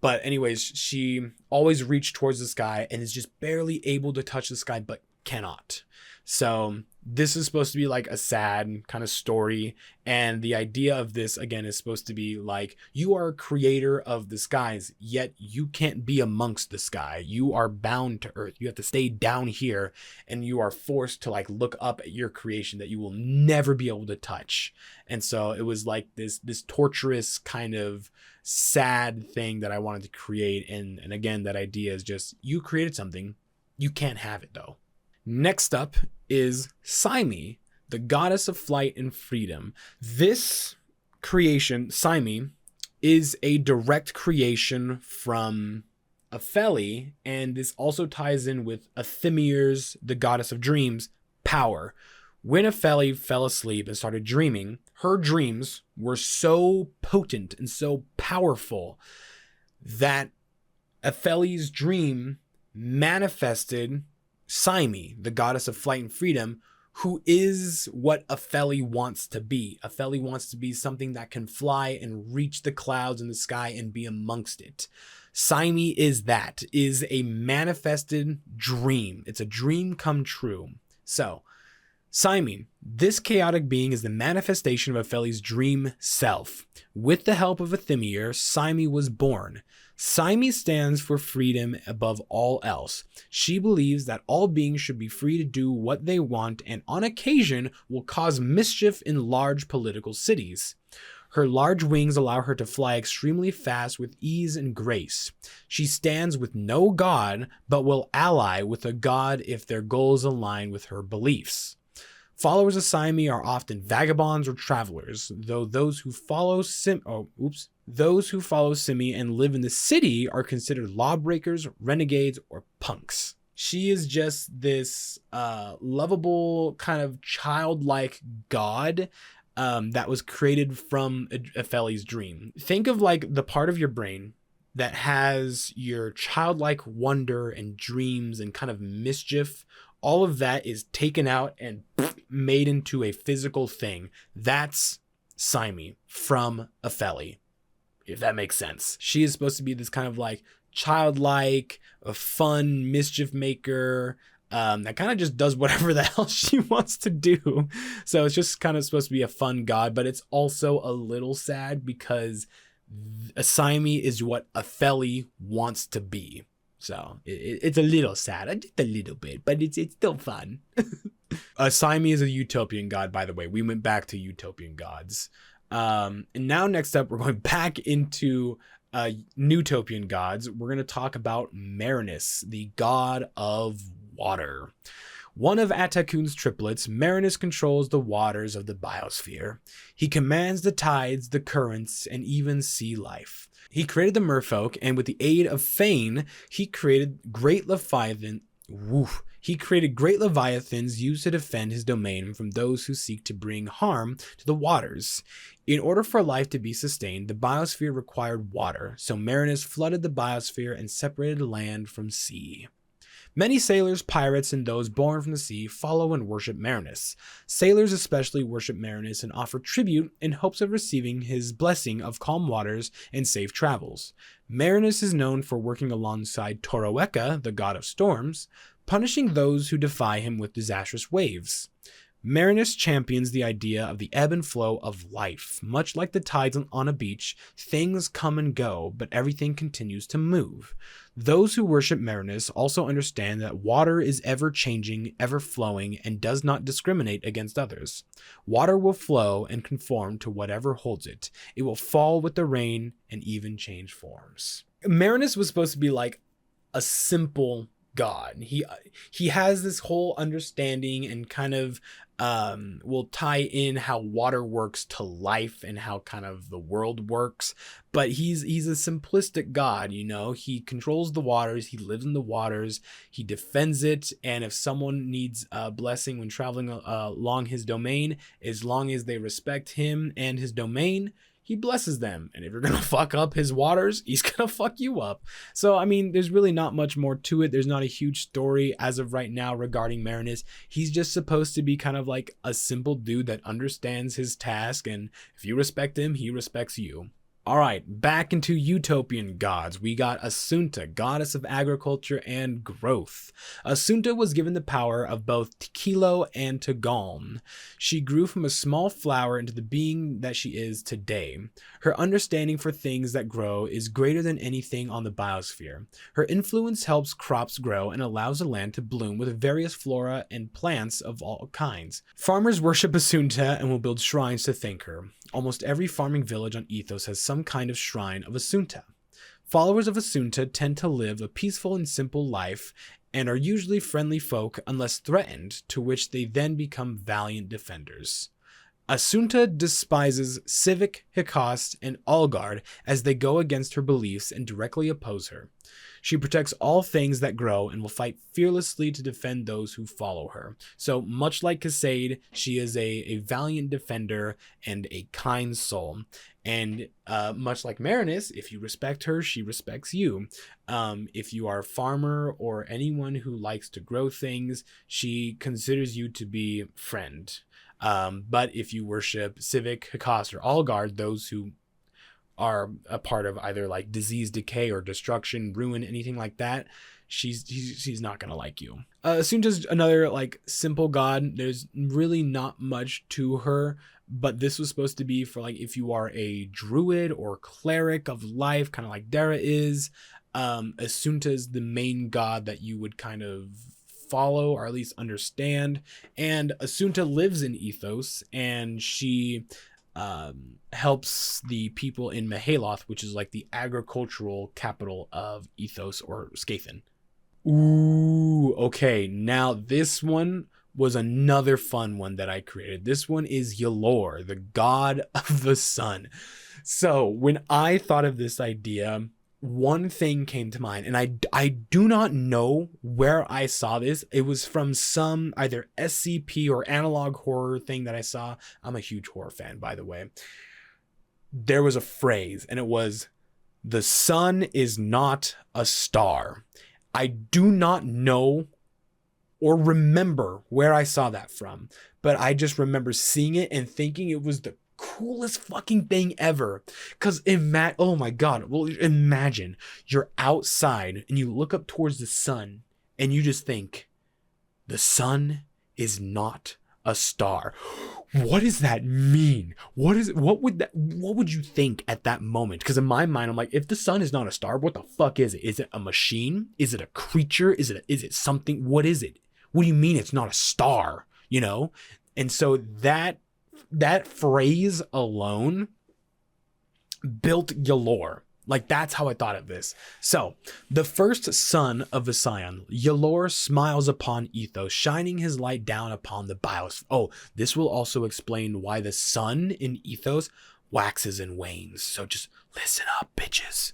But anyways, she always reached towards the sky and is just barely able to touch the sky, but cannot. So this is supposed to be like a sad kind of story. And the idea of this, again, is supposed to be like, you are a creator of the skies, yet you can't be amongst the sky. You are bound to earth. You have to stay down here, and you are forced to like look up at your creation that you will never be able to touch. And so it was like this torturous kind of sad thing that I wanted to create. And again, that idea is just, you created something, you can't have it though. Next up is Syme, the goddess of flight and freedom. This creation, Syme, is a direct creation from Epheli, and this also ties in with Ethemir's, the goddess of dreams, power. When Epheli fell asleep and started dreaming, her dreams were so potent and so powerful that Epheli's dream manifested Syme, the goddess of flight and freedom, who is what Epheli wants to be. Epheli wants to be something that can fly and reach the clouds in the sky and be amongst it. Syme is a manifested dream. It's a dream come true. So, Syme, this chaotic being, is the manifestation of Epheli's dream self. With the help of Ethimir, Syme was born. Syme stands for freedom above all else. She believes that all beings should be free to do what they want, and on occasion will cause mischief in large political cities. Her large wings allow her to fly extremely fast with ease and grace. She stands with no god, but will ally with a god if their goals align with her beliefs. Followers of Syme are often vagabonds or travelers, though those who follow Syme and live in the city are considered lawbreakers, renegades, or punks. She is just this lovable kind of childlike god that was created from Epheli's dream. Think of like the part of your brain that has your childlike wonder and dreams and kind of mischief. All of that is taken out and made into a physical thing. That's Syme from Epheli, if that makes sense. She is supposed to be this kind of like childlike, a fun mischief maker that kind of just does whatever the hell she wants to do. So it's just kind of supposed to be a fun god, but it's also a little sad because Syme is what Epheli wants to be. So it's a little sad, just a little bit, but it's still fun. Syme is a Utopian god, by the way. We went back to Utopian Gods. And now next up, we're going back into Neutopian Gods. We're going to talk about Marinus, the god of water. One of Atakun's triplets, Marinus controls the waters of the biosphere. He commands the tides, the currents, and even sea life. He created the merfolk, and with the aid of Faen, he created great leviathans used to defend his domain from those who seek to bring harm to the waters. In order for life to be sustained, the biosphere required water, so Marinus flooded the biosphere and separated land from sea. Many sailors, pirates, and those born from the sea follow and worship Marinus. Sailors especially worship Marinus and offer tribute in hopes of receiving his blessing of calm waters and safe travels. Marinus is known for working alongside Toaroecca, the god of storms, punishing those who defy him with disastrous waves. Marinus champions the idea of the ebb and flow of life. Much like the tides on a beach, things come and go, but everything continues to move. Those who worship Marinus also understand that water is ever-changing, ever-flowing, and does not discriminate against others. Water will flow and conform to whatever holds it. It will fall with the rain and even change forms. Marinus was supposed to be like a simple god. He has this whole understanding and kind of will tie in how water works to life and how kind of the world works, but he's a simplistic god. He controls the waters, he lives in the waters, he defends it, and if someone needs a blessing when traveling along his domain, as long as they respect him and his domain, he blesses them. And if you're gonna fuck up his waters, he's gonna fuck you up. So there's really not much more to it. There's not a huge story as of right now regarding Marinus. He's just supposed to be kind of like a simple dude that understands his task, and if you respect him, he respects you. All right, back into Utopian Gods. We got Atsun'ta, goddess of agriculture and growth. Atsun'ta was given the power of both Tequilo and Tigaln. She grew from a small flower into the being that she is today. Her understanding for things that grow is greater than anything on the biosphere. Her influence helps crops grow and allows the land to bloom with various flora and plants of all kinds. Farmers worship Atsun'ta and will build shrines to thank her. Almost every farming village on Ethos has some kind of shrine of Atsun'ta. Followers of Atsun'ta tend to live a peaceful and simple life and are usually friendly folk unless threatened, to which they then become valiant defenders. Atsun'ta despises Sivik, Hecost, and Allguard as they go against her beliefs and directly oppose her. She protects all things that grow and will fight fearlessly to defend those who follow her. So much like Casaed, she is a valiant defender and a kind soul. And much like Marinus, if you respect her, she respects you. If you are a farmer or anyone who likes to grow things, she considers you to be friend. But if you worship Sivik, Hecost, or Allguard, those who are a part of either like disease, decay, or destruction, ruin, anything like that, she's not gonna like you. Atsun'ta's another like simple god. There's really not much to her, but this was supposed to be for like if you are a druid or cleric of life, kind of like Dara is. Atsun'ta's the main god that you would kind of follow or at least understand. And Atsun'ta lives in Ethos, and she helps the people in Mahaloth, which is like the agricultural capital of Ethos or Scathan. Ooh, okay. Now this one was another fun one that I created. This one is Ylor, the god of the sun. So when I thought of this idea, one thing came to mind, and I do not know where I saw this. It was from some either SCP or analog horror thing that I saw. I'm a huge horror fan, by the way. There was a phrase, and it was, "The sun is not a star." I do not know or remember where I saw that from, but I just remember seeing it and thinking it was the coolest fucking thing ever. Cause oh my god, well, imagine you're outside and you look up towards the sun and you just think, the sun is not a star. What does that mean? What would you think at that moment? Because in my mind, I'm like, if the sun is not a star, what the fuck is it? Is it a machine? Is it a creature? Is it something? What is it? What do you mean it's not a star? You know? And so that phrase alone built Ylor. Like, that's how I thought of this. So, the first son of Vision, Ylor smiles upon Ethos, shining his light down upon the biosphere. Oh, this will also explain why the sun in Ethos waxes and wanes. So just listen up, bitches.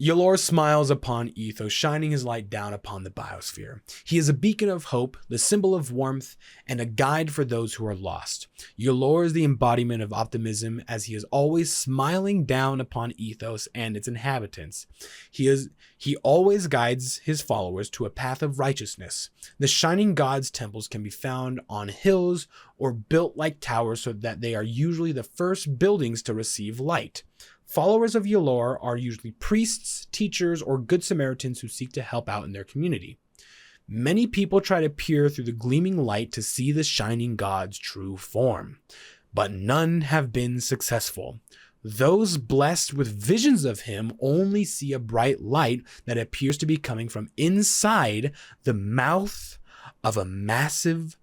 Ylor smiles upon Ethos, shining his light down upon the biosphere. He is a beacon of hope, the symbol of warmth, and a guide for those who are lost. Ylor is the embodiment of optimism, as he is always smiling down upon Ethos and its inhabitants. He always guides his followers to a path of righteousness. The shining gods' temples can be found on hills or built like towers, so that they are usually the first buildings to receive light. Followers of Ylor are usually priests, teachers, or good Samaritans who seek to help out in their community. Many people try to peer through the gleaming light to see the shining god's true form, but none have been successful. Those blessed with visions of him only see a bright light that appears to be coming from inside the mouth of a massive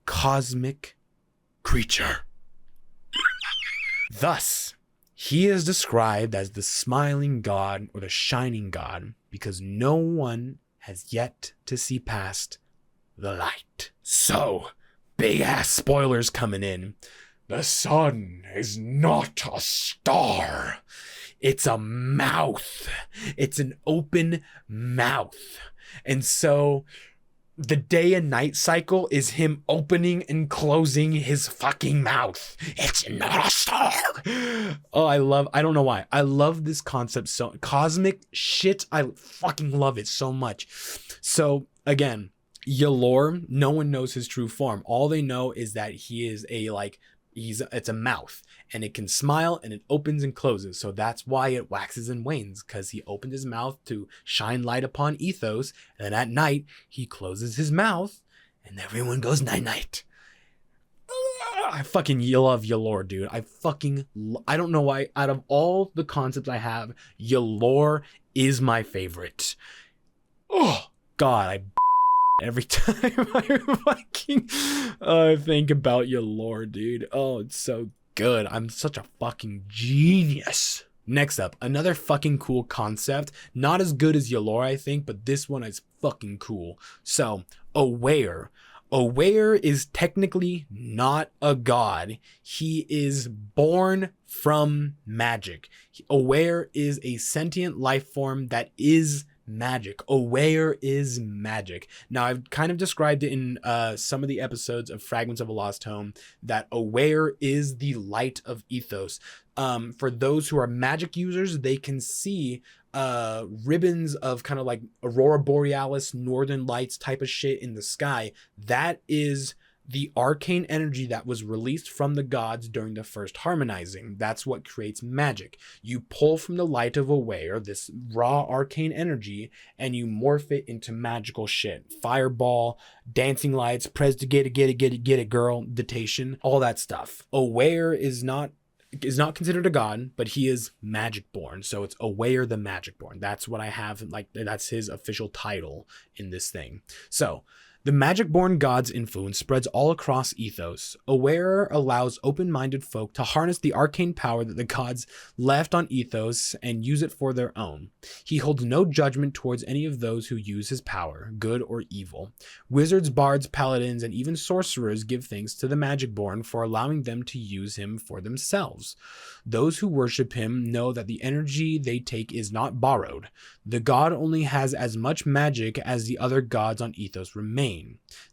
cosmic creature. Thus, he is described as the smiling god or the shining god because no one has yet to see past the light. So, big ass spoilers coming in. The sun is not a star. It's a mouth. It's an open mouth. And so the day and night cycle is him opening and closing his fucking mouth. It's not a star. Oh, I don't know why. I love this concept so cosmic shit. I fucking love it so much. So again, Ylor, no one knows his true form. All they know is that he is it's a mouth, and it can smile and it opens and closes. So that's why it waxes and wanes, because he opened his mouth to shine light upon Ethos, and then at night he closes his mouth and everyone goes night night. I fucking love Ylor, dude. I don't know why. Out of all the concepts I have, Ylor is my favorite. Oh God, I every time I think about Ylor, dude. Oh, it's so good. I'm such a fucking genius. Next up, another fucking cool concept. Not as good as Ylor, I think, but this one is fucking cool. So, Owaeyr. Owaeyr is technically not a god. He is born from magic. Owaeyr is a sentient life form that is magic. Owaeyr is magic. Now, I've kind of described it in some of the episodes of Fragments of a Lost Home that Owaeyr is the light of Ethos. For those who are magic users, they can see ribbons of kind of like Aurora Borealis, Northern Lights type of shit in the sky. That is the arcane energy that was released from the gods during the first harmonizing. That's what creates magic. You pull from the light of Owaeyr, this raw arcane energy, and you morph it into magical shit. Fireball, dancing lights, press to get it, girl, Ditation, all that stuff. Owaeyr is not considered a god, but he is Magicborn. So it's Owaeyr the Magicborn. That's what I have, like, that's his official title in this thing. So the Magicborn God's influence spreads all across Ethos. Owaeyr allows open-minded folk to harness the arcane power that the gods left on Ethos and use it for their own. He holds no judgment towards any of those who use his power, good or evil. Wizards, bards, paladins, and even sorcerers give thanks to the Magicborn for allowing them to use him for themselves. Those who worship him know that the energy they take is not borrowed. The god only has as much magic as the other gods on Ethos remain.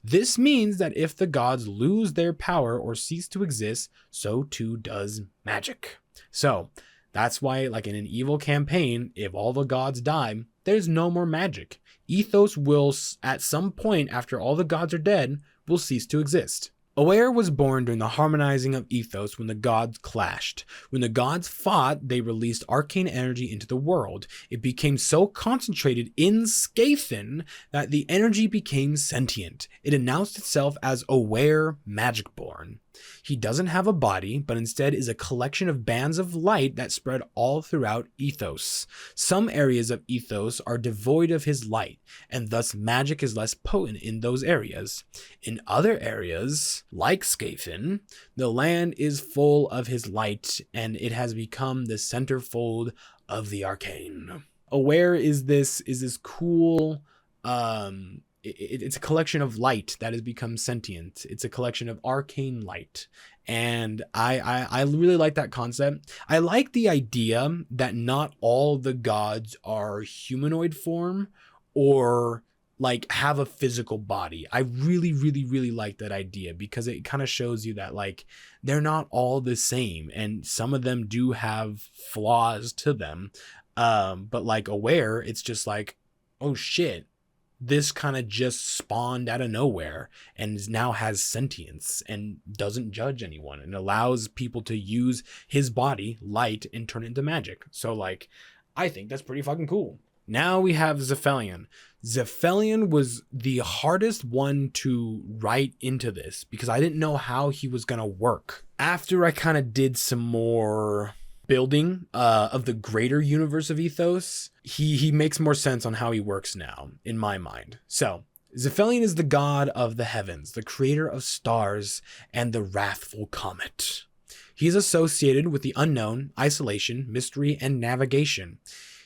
This means that if the gods lose their power or cease to exist, so too does magic. So that's why, like in an evil campaign, if all the gods die, there's no more magic. Ethos will, at some point after all the gods are dead, will cease to exist. Owaeyr was born during the harmonizing of Ethos when the gods clashed. When the gods fought, they released arcane energy into the world. It became so concentrated in Scathen that the energy became sentient. It announced itself as Owaeyr Magicborn. He doesn't have a body, but instead is a collection of bands of light that spread all throughout Ethos. Some areas of Ethos are devoid of his light, and thus magic is less potent in those areas. In other areas, like Scathen, the land is full of his light, and it has become the centerfold of the arcane. Owaeyr is this cool, it's a collection of light that has become sentient. It's a collection of arcane light. And I really like that concept. I like the idea that not all the gods are humanoid form or like have a physical body. I really, really, really like that idea because it kind of shows you that like they're not all the same and some of them do have flaws to them. But like Owaeyr, it's just like, oh shit, this kind of just spawned out of nowhere and now has sentience and doesn't judge anyone and allows people to use his body, light, and turn it into magic. So like, I think that's pretty fucking cool. Now we have Zaphelion. Zaphelion was the hardest one to write into this because I didn't know how he was going to work. After I kind of did some more building of the greater universe of Ethos, he makes more sense on how he works now, in my mind. So, Zaphelion is the god of the heavens, the creator of stars, and the wrathful comet. He is associated with the unknown, isolation, mystery, and navigation.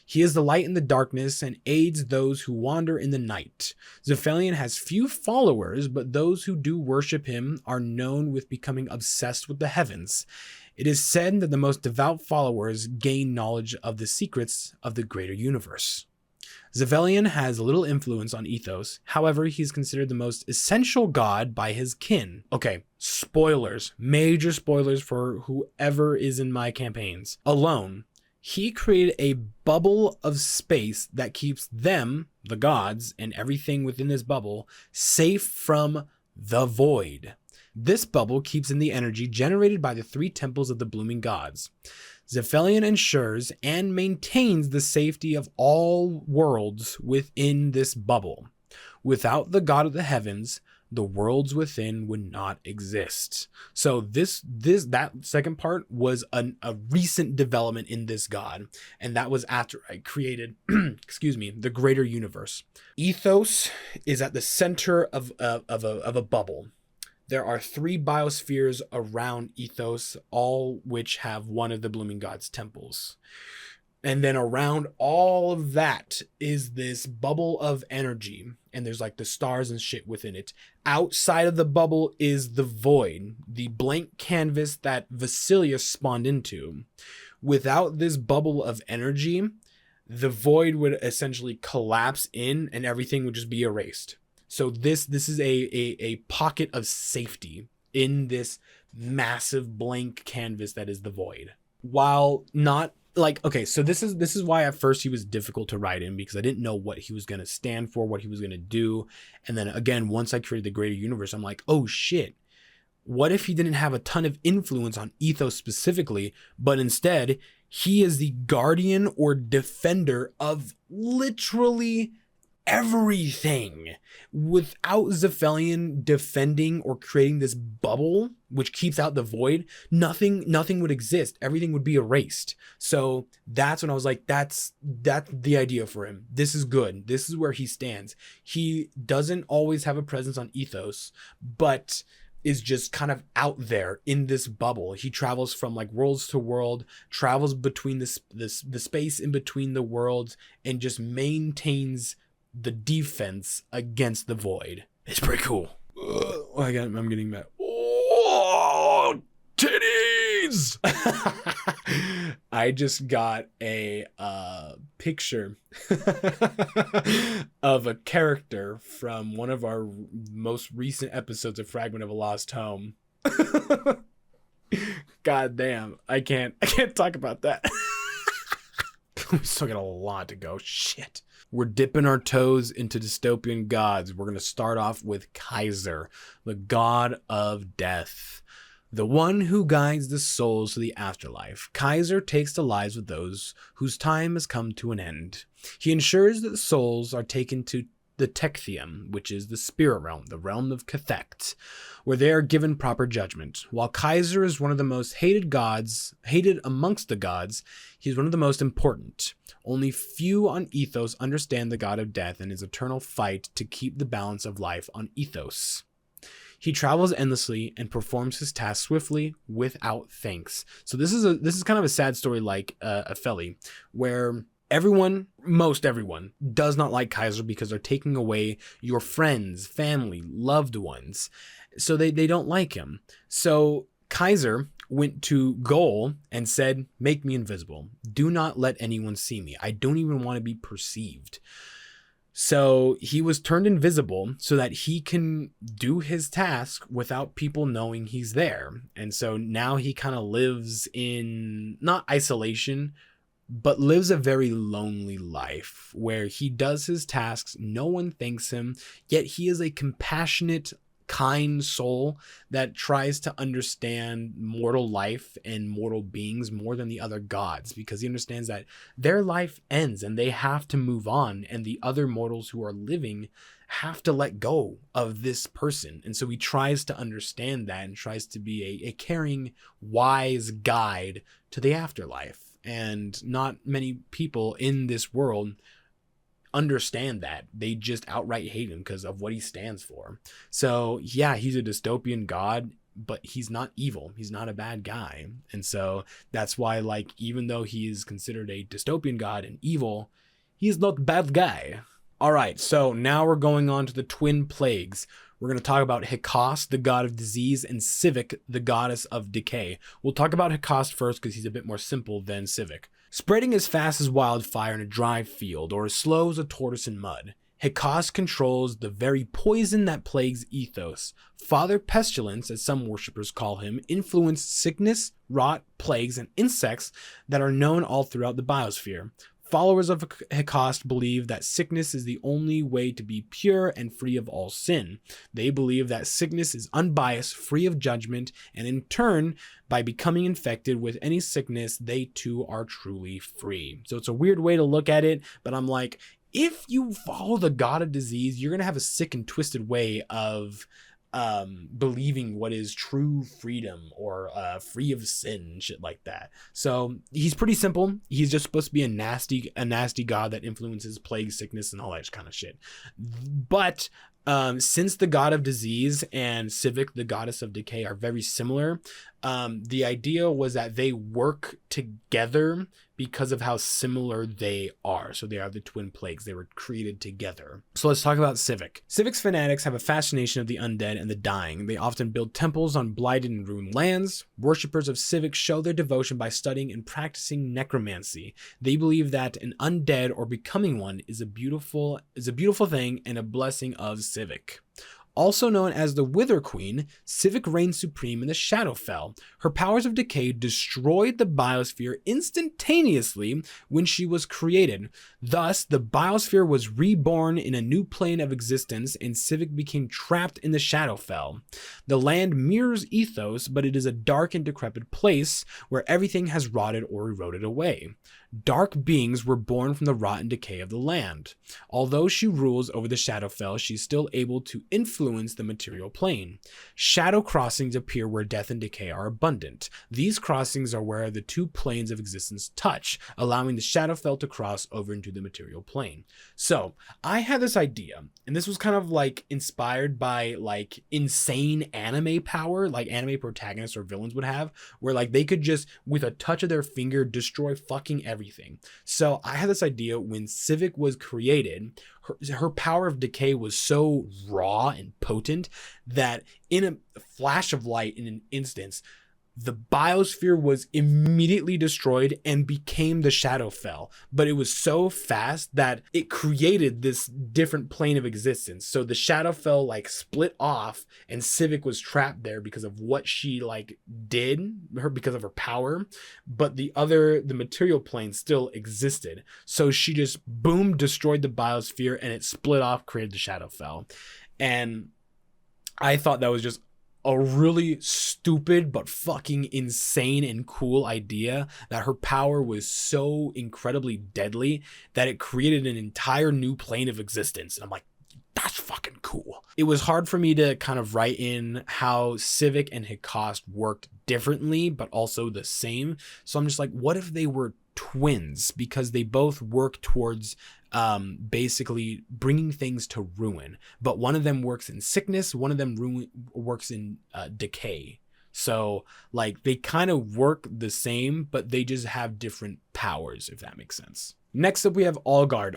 He is the light in the darkness and aids those who wander in the night. Zaphelion has few followers, but those who do worship him are known with becoming obsessed with the heavens. It is said that the most devout followers gain knowledge of the secrets of the greater universe. Zaphelion has little influence on Ethos. However, he's considered the most essential god by his kin. Okay, spoilers. Major spoilers for whoever is in my campaigns. Alone, he created a bubble of space that keeps them, the gods, and everything within this bubble, safe from the void. This bubble keeps in the energy generated by the 3 temples of the blooming gods. Zaphelion ensures and maintains the safety of all worlds within this bubble. Without the god of the heavens, the worlds within would not exist. So that second part was a recent development in this god, and that was after I created the greater universe. Ethos is at the center of a bubble. There are 3 biospheres around Ethos, all which have one of the blooming gods' temples. And then around all of that is this bubble of energy. And there's like the stars and shit within it. Outside of the bubble is the void, the blank canvas that Vasilius spawned into. Without this bubble of energy, the void would essentially collapse in and everything would just be erased. So this is a pocket of safety in this massive blank canvas that is the void. While not like, okay, so this is why at first he was difficult to write in, because I didn't know what he was going to stand for, what he was going to do. And then again, once I created the greater universe, I'm like, oh shit, what if he didn't have a ton of influence on Ethos specifically, but instead he is the guardian or defender of literally everything. Without Zaphelion defending or creating this bubble which keeps out the void, nothing would exist. Everything would be erased. So that's when I was like, that's the idea for him. This is good. This is where he stands. He doesn't always have a presence on Ethos, but is just kind of out there in this bubble. He travels from like worlds to world, travels between the space in between the worlds, and just maintains the defense against the void. It's pretty cool. I'm getting mad. Oh, titties! I just got a picture of a character from one of our most recent episodes of Fragment of a Lost Home. God damn, I can't talk about that. We still got a lot to go. Shit. We're dipping our toes into dystopian gods. We're going to start off with Kaiser, the god of death, the one who guides the souls to the afterlife. Kaiser takes the lives of those whose time has come to an end. He ensures that the souls are taken to the Pantheon, which is the spirit realm, the realm of Casaed, where they are given proper judgment. While Kaiser is one of the most hated amongst the gods, he is one of the most important. Only few on Ethos understand the god of death and his eternal fight to keep the balance of life on Ethos. He travels endlessly and performs his tasks swiftly without thanks. So this is kind of a sad story like Epheli, where most everyone does not like Kaiser because they're taking away your friends, family, loved ones. So they don't like him. So Kaiser went to Goal and said, make me invisible. Do not let anyone see me. I don't even want to be perceived. So he was turned invisible so that he can do his task without people knowing he's there. And so now he kind of lives in, not isolation, but lives a very lonely life where he does his tasks, no one thanks him, yet he is a compassionate, kind soul that tries to understand mortal life and mortal beings more than the other gods, because he understands that their life ends and they have to move on, and the other mortals who are living have to let go of this person. And so he tries to understand that and tries to be a caring, wise guide to the afterlife. And not many people in this world understand that. They just outright hate him because of what he stands for. So yeah, he's a dystopian god, but he's not evil. He's not a bad guy. And so that's why, like, even though he is considered a dystopian god and evil, he's not a bad guy. All right, so now we're going on to the twin plagues. We're going to talk about Hecost, the god of disease, and Sivik, the goddess of decay. We'll talk about Hecost first because he's a bit more simple than Sivik. Spreading as fast as wildfire in a dry field or as slow as a tortoise in mud, Hecost controls the very poison that plagues Ethos. Father Pestilence, as some worshippers call him, influenced sickness, rot, plagues, and insects that are known all throughout the biosphere. Followers of Hecost believe that sickness is the only way to be pure and free of all sin. They believe that sickness is unbiased, free of judgment, and in turn, by becoming infected with any sickness, they too are truly free. So it's a weird way to look at it, but I'm like, if you follow the god of disease, you're going to have a sick and twisted way of believing what is true freedom or free of sin and shit like that. So he's pretty simple. He's just supposed to be a nasty god that influences plague, sickness, and all that kind of shit. But since the god of disease and Sivik, the goddess of decay, are very similar, the idea was that they work together because of how similar they are. So they are the twin plagues. They were created together. So let's talk about Sivik. Sivik's fanatics have a fascination of the undead and the dying. They often build temples on blighted and ruined lands. Worshippers of Sivik show their devotion by studying and practicing necromancy. They believe that an undead or becoming one is a beautiful thing and a blessing of Sivik. Also known as the Wither Queen, Sivik reigns supreme in the Shadowfell. Her powers of decay destroyed the biosphere instantaneously when she was created. Thus, the biosphere was reborn in a new plane of existence, and Sivik became trapped in the Shadowfell. The land mirrors Ethos, but it is a dark and decrepit place where everything has rotted or eroded away. Dark beings were born from the rot and decay of the land. Although she rules over the Shadowfell, she's still able to influence the material plane. Shadow crossings appear where death and decay are abundant. These crossings are where the two planes of existence touch, allowing the Shadowfell to cross over into the material plane. So, I had this idea, and this was kind of like inspired by like insane anime power, like anime protagonists or villains would have, where like they could just, with a touch of their finger, destroy fucking everything. So I had this idea when Sivik was created, her power of decay was so raw and potent that in a flash of light, in an instance, the biosphere was immediately destroyed and became the Shadowfell. But it was so fast that it created this different plane of existence. So the Shadowfell like split off, and Sivik was trapped there because of what she like did, because of her power. But the material plane still existed. So she just boom, destroyed the biosphere, and it split off, created the Shadowfell. And I thought that was just a really stupid but fucking insane and cool idea, that her power was so incredibly deadly that it created an entire new plane of existence. And I'm like, that's fucking cool. It was hard for me to kind of write in how Sivik and Hecost worked differently but also the same. So I'm just like, what if they were twins? Because they both work towards basically bringing things to ruin, but one of them works in sickness, one of them works in decay. So like they kind of work the same, but they just have different powers, if that makes sense. Next up, we have Allguard.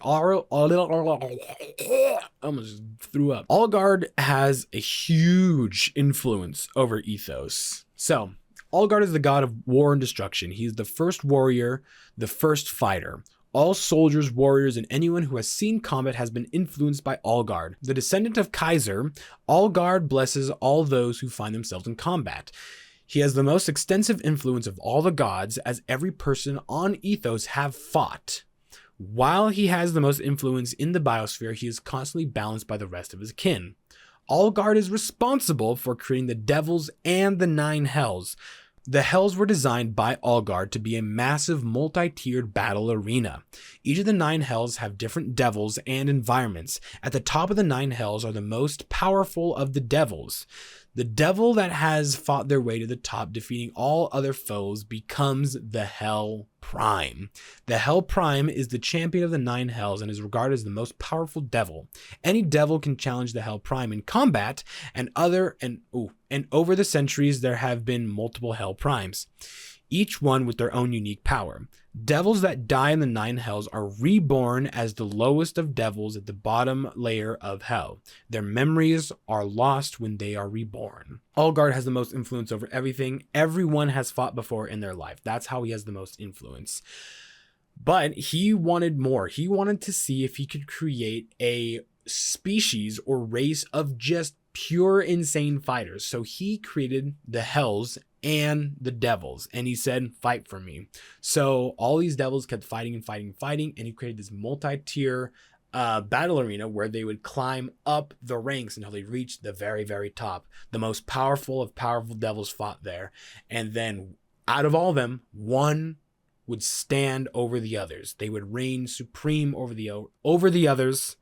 Almost threw up. Allguard has a huge influence over Ethos. So Allguard is the god of war and destruction. He's the first warrior, the first fighter. All soldiers, warriors, and anyone who has seen combat has been influenced by Allguard. The descendant of Kaiser, Allguard blesses all those who find themselves in combat. He has the most extensive influence of all the gods, as every person on Ethos have fought. While he has the most influence in the biosphere, he is constantly balanced by the rest of his kin. Allguard is responsible for creating the devils and the 9 hells. The hells were designed by Allguard to be a massive multi-tiered battle arena. Each of the 9 hells have different devils and environments. At the top of the 9 hells are the most powerful of the devils. The devil that has fought their way to the top, defeating all other foes, becomes the Hell Prime. The Hell Prime is the champion of the 9 hells and is regarded as the most powerful devil. Any devil can challenge the Hell Prime in combat, and over the centuries there have been multiple Hell Primes, each one with their own unique power. Devils that die in the 9 hells are reborn as the lowest of devils at the bottom layer of hell. Their memories are lost when they are reborn. Allguard has the most influence over everything. Everyone has fought before in their life. That's how he has the most influence. But he wanted more. He wanted to see if he could create a species or race of just pure insane fighters. So he created the hells and the devils. And he said, fight for me. So all these devils kept fighting and fighting and fighting. And he created this multi-tier battle arena where they would climb up the ranks until they reached the very, very top. The most powerful of powerful devils fought there. And then out of all of them, one would stand over the others. They would reign supreme over the others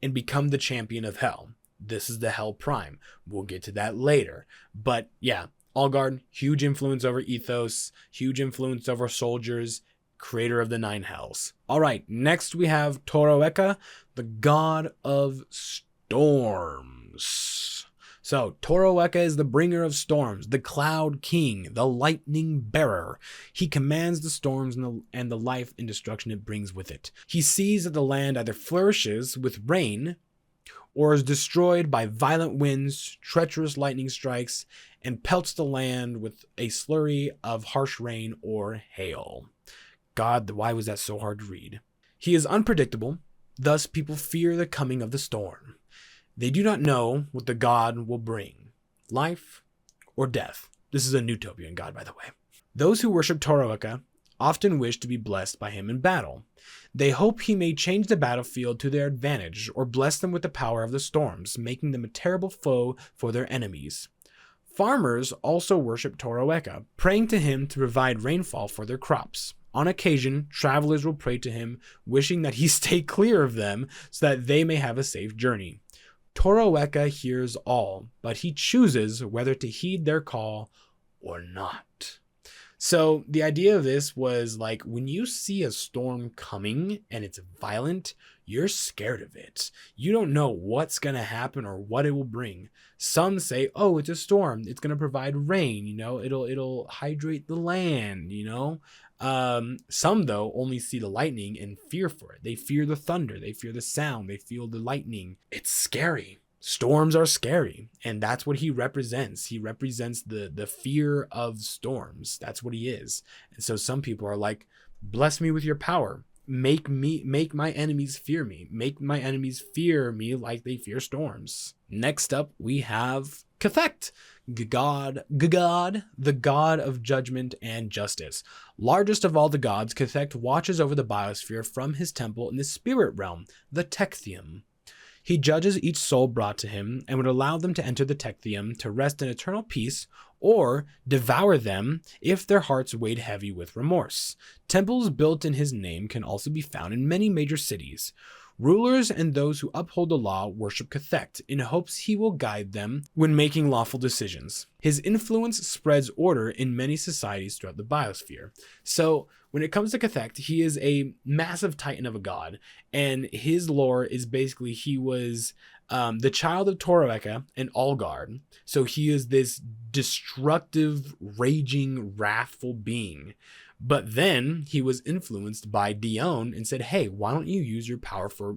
and become the champion of hell. This is the Hell Prime. We'll get to that later. But yeah, Allguard, huge influence over Ethos, huge influence over soldiers, creator of the Nine Hells. All right, next we have Toaroecca, the God of Storms. So Toaroecca is the bringer of storms, the Cloud King, the lightning bearer. He commands the storms and the life and destruction it brings with it. He sees that the land either flourishes with rain or is destroyed by violent winds, treacherous lightning strikes, and pelts the land with a slurry of harsh rain or hail. God, why was that so hard to read? He is unpredictable, thus people fear the coming of the storm. They do not know what the god will bring, life or death. This is a Neutopian God, by the way. Those who worship Toaroecca often wish to be blessed by him in battle. They hope he may change the battlefield to their advantage or bless them with the power of the storms, making them a terrible foe for their enemies. Farmers also worship Toaroecca, praying to him to provide rainfall for their crops. On occasion, travelers will pray to him, wishing that he stay clear of them so that they may have a safe journey. Toaroecca hears all, but he chooses whether to heed their call or not. So the idea of this was like, when you see a storm coming and it's violent, you're scared of it. You don't know what's going to happen or what it will bring. Some say, oh, it's a storm. It's going to provide rain. It'll hydrate the land, Some, though, only see the lightning and fear for it. They fear the thunder. They fear the sound. They feel the lightning. It's scary. Storms are scary, and that's what he represents. He represents the fear of storms. That's what he is. And so some people are like, bless me with your power. Make my enemies fear me. Make my enemies fear me like they fear storms. Next up, we have Casaed, the god of judgment and justice. Largest of all the gods, Casaed watches over the biosphere from his temple in the spirit realm, the Techthium. He judges each soul brought to him and would allow them to enter the Techthium to rest in eternal peace or devour them if their hearts weighed heavy with remorse. Temples built in his name can also be found in many major cities. Rulers and those who uphold the law worship Casaed in hopes he will guide them when making lawful decisions. His influence spreads order in many societies throughout the biosphere. So when it comes to Casaed, he is a massive titan of a god, and his lore is basically he was the child of Toaroecca and Allguard. So he is this destructive, raging, wrathful being. But then he was influenced by Diyone and said, hey, why don't you use your power for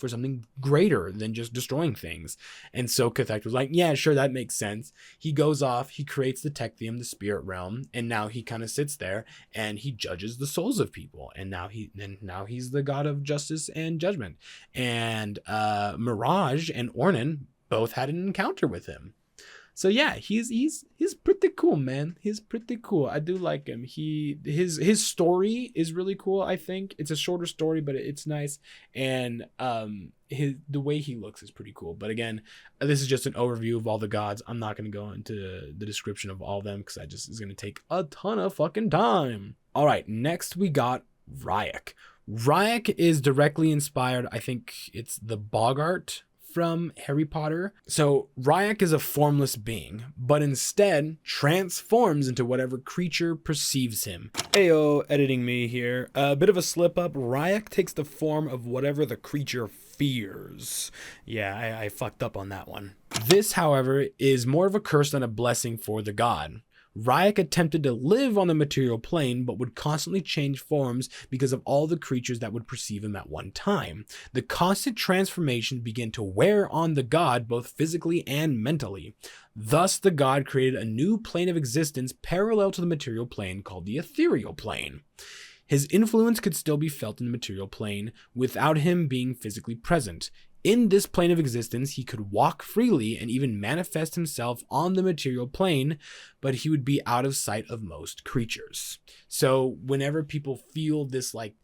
something greater than just destroying things? And so Casaed was like, yeah, sure, that makes sense. He goes off, he creates the Techthium, the spirit realm, and now he kind of sits there and he judges the souls of people. And now he's the god of justice and judgment. And Mirage and Ornan both had an encounter with him. So yeah, he's pretty cool, man. He's pretty cool. I do like him. His story is really cool. I think it's a shorter story, but it's nice. And the way he looks is pretty cool. But again, this is just an overview of all the gods. I'm not going to go into the description of all of them because it's going to take a ton of fucking time. All right, next we got Rai'ek. Rai'ek is directly inspired. I think it's the Boggart from Harry Potter. So Rai'ek is a formless being, but instead transforms into whatever creature perceives him. Ayo, editing me here. A bit of a slip up. Rai'ek takes the form of whatever the creature fears. Yeah, I fucked up on that one. This, however, is more of a curse than a blessing for the god. Rai'ek attempted to live on the material plane, but would constantly change forms because of all the creatures that would perceive him at one time. The constant transformation began to wear on the god both physically and mentally. Thus, the god created a new plane of existence parallel to the material plane called the ethereal plane. His influence could still be felt in the material plane without him being physically present. In this plane of existence, he could walk freely and even manifest himself on the material plane, but he would be out of sight of most creatures. So whenever people feel this like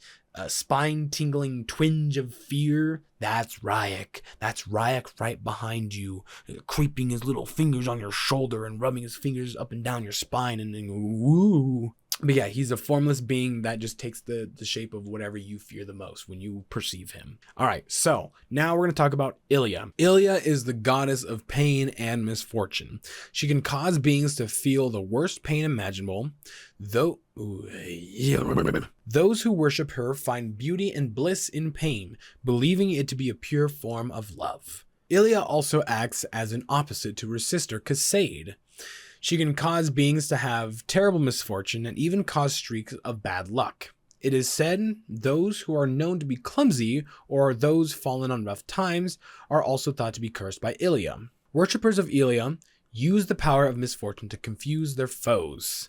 spine-tingling twinge of fear, that's Rai'ek. That's Rai'ek right behind you, creeping his little fingers on your shoulder and rubbing his fingers up and down your spine and then woo. But yeah, he's a formless being that just takes the shape of whatever you fear the most when you perceive him. All right, so now we're going to talk about Ilia. Ilia is the goddess of pain and misfortune. She can cause beings to feel the worst pain imaginable. Those who worship her find beauty and bliss in pain, believing it to be a pure form of love. Ilia also acts as an opposite to her sister Casaed. She can cause beings to have terrible misfortune and even cause streaks of bad luck. It is said those who are known to be clumsy or those fallen on rough times are also thought to be cursed by Ilia. Worshippers of Ilia use the power of misfortune to confuse their foes.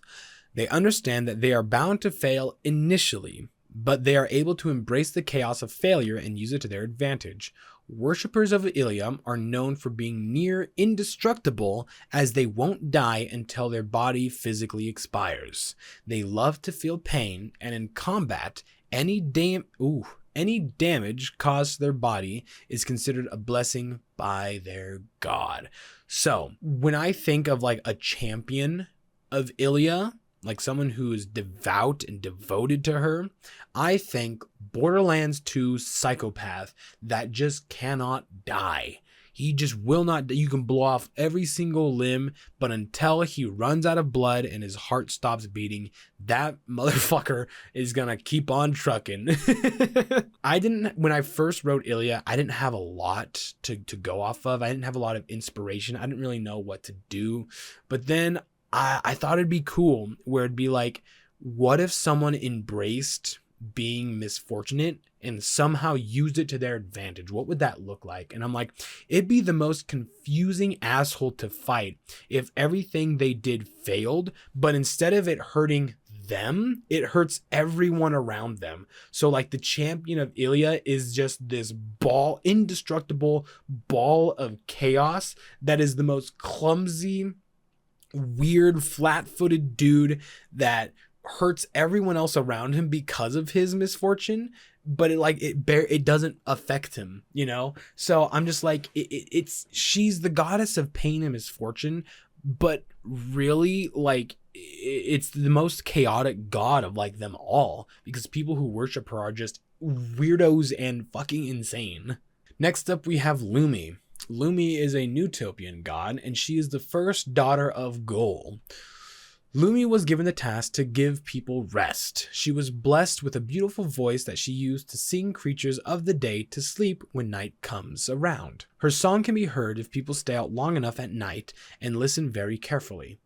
They understand that they are bound to fail initially, but they are able to embrace the chaos of failure and use it to their advantage. Worshippers of Ilia are known for being near indestructible, as they won't die until their body physically expires. They love to feel pain, and in combat, any damage caused to their body is considered a blessing by their god. So, when I think of like a champion of Ilia, like someone who is devout and devoted to her, I think Borderlands 2 psychopath that just cannot die. He just will not. You can blow off every single limb, but until he runs out of blood and his heart stops beating, that motherfucker is gonna keep on trucking. When I first wrote Ilia, I didn't have a lot to go off of. I didn't have a lot of inspiration. I didn't really know what to do. But then I thought it'd be cool where it'd be like, what if someone embraced being misfortunate and somehow used it to their advantage? What would that look like? And I'm like, it'd be the most confusing asshole to fight if everything they did failed, but instead of it hurting them, it hurts everyone around them. So like the champion of Ilia is just this indestructible ball of chaos that is the most clumsy, weird, flat-footed dude that hurts everyone else around him because of his misfortune, but it doesn't affect him, you know? So I'm just like, she's the goddess of pain and misfortune, but really like it's the most chaotic god of like them all, because people who worship her are just weirdos and fucking insane. Next up we have Lumi. Lumi is a Neutopian god, and she is the first daughter of Gol. Lumi was given the task to give people rest. She was blessed with a beautiful voice that she used to sing creatures of the day to sleep when night comes around. Her song can be heard if people stay out long enough at night and listen very carefully.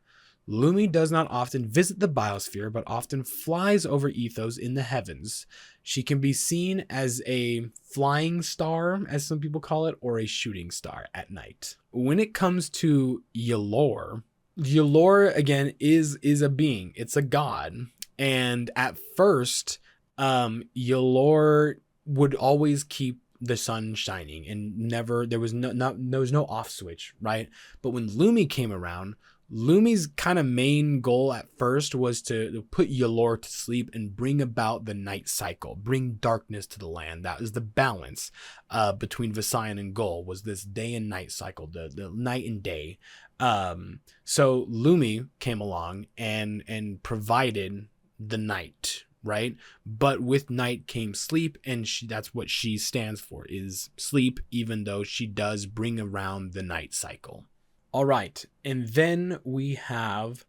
Lumi does not often visit the biosphere, but often flies over Ethos in the heavens. She can be seen as a flying star, as some people call it, or a shooting star at night. When it comes to Ylor again is a being. It's a god. And at first, Ylor would always keep the sun shining and there was no off switch, right? But when Lumi came around, Lumi's kind of main goal at first was to put Ylor to sleep and bring about the night cycle, bring darkness to the land. That was the balance between Viscion and Gol, was this day and night cycle, the night and day. So Lumi came along and provided the night, right? But with night came sleep, and that's what she stands for, is sleep, even though she does bring around the night cycle. All right, and then we have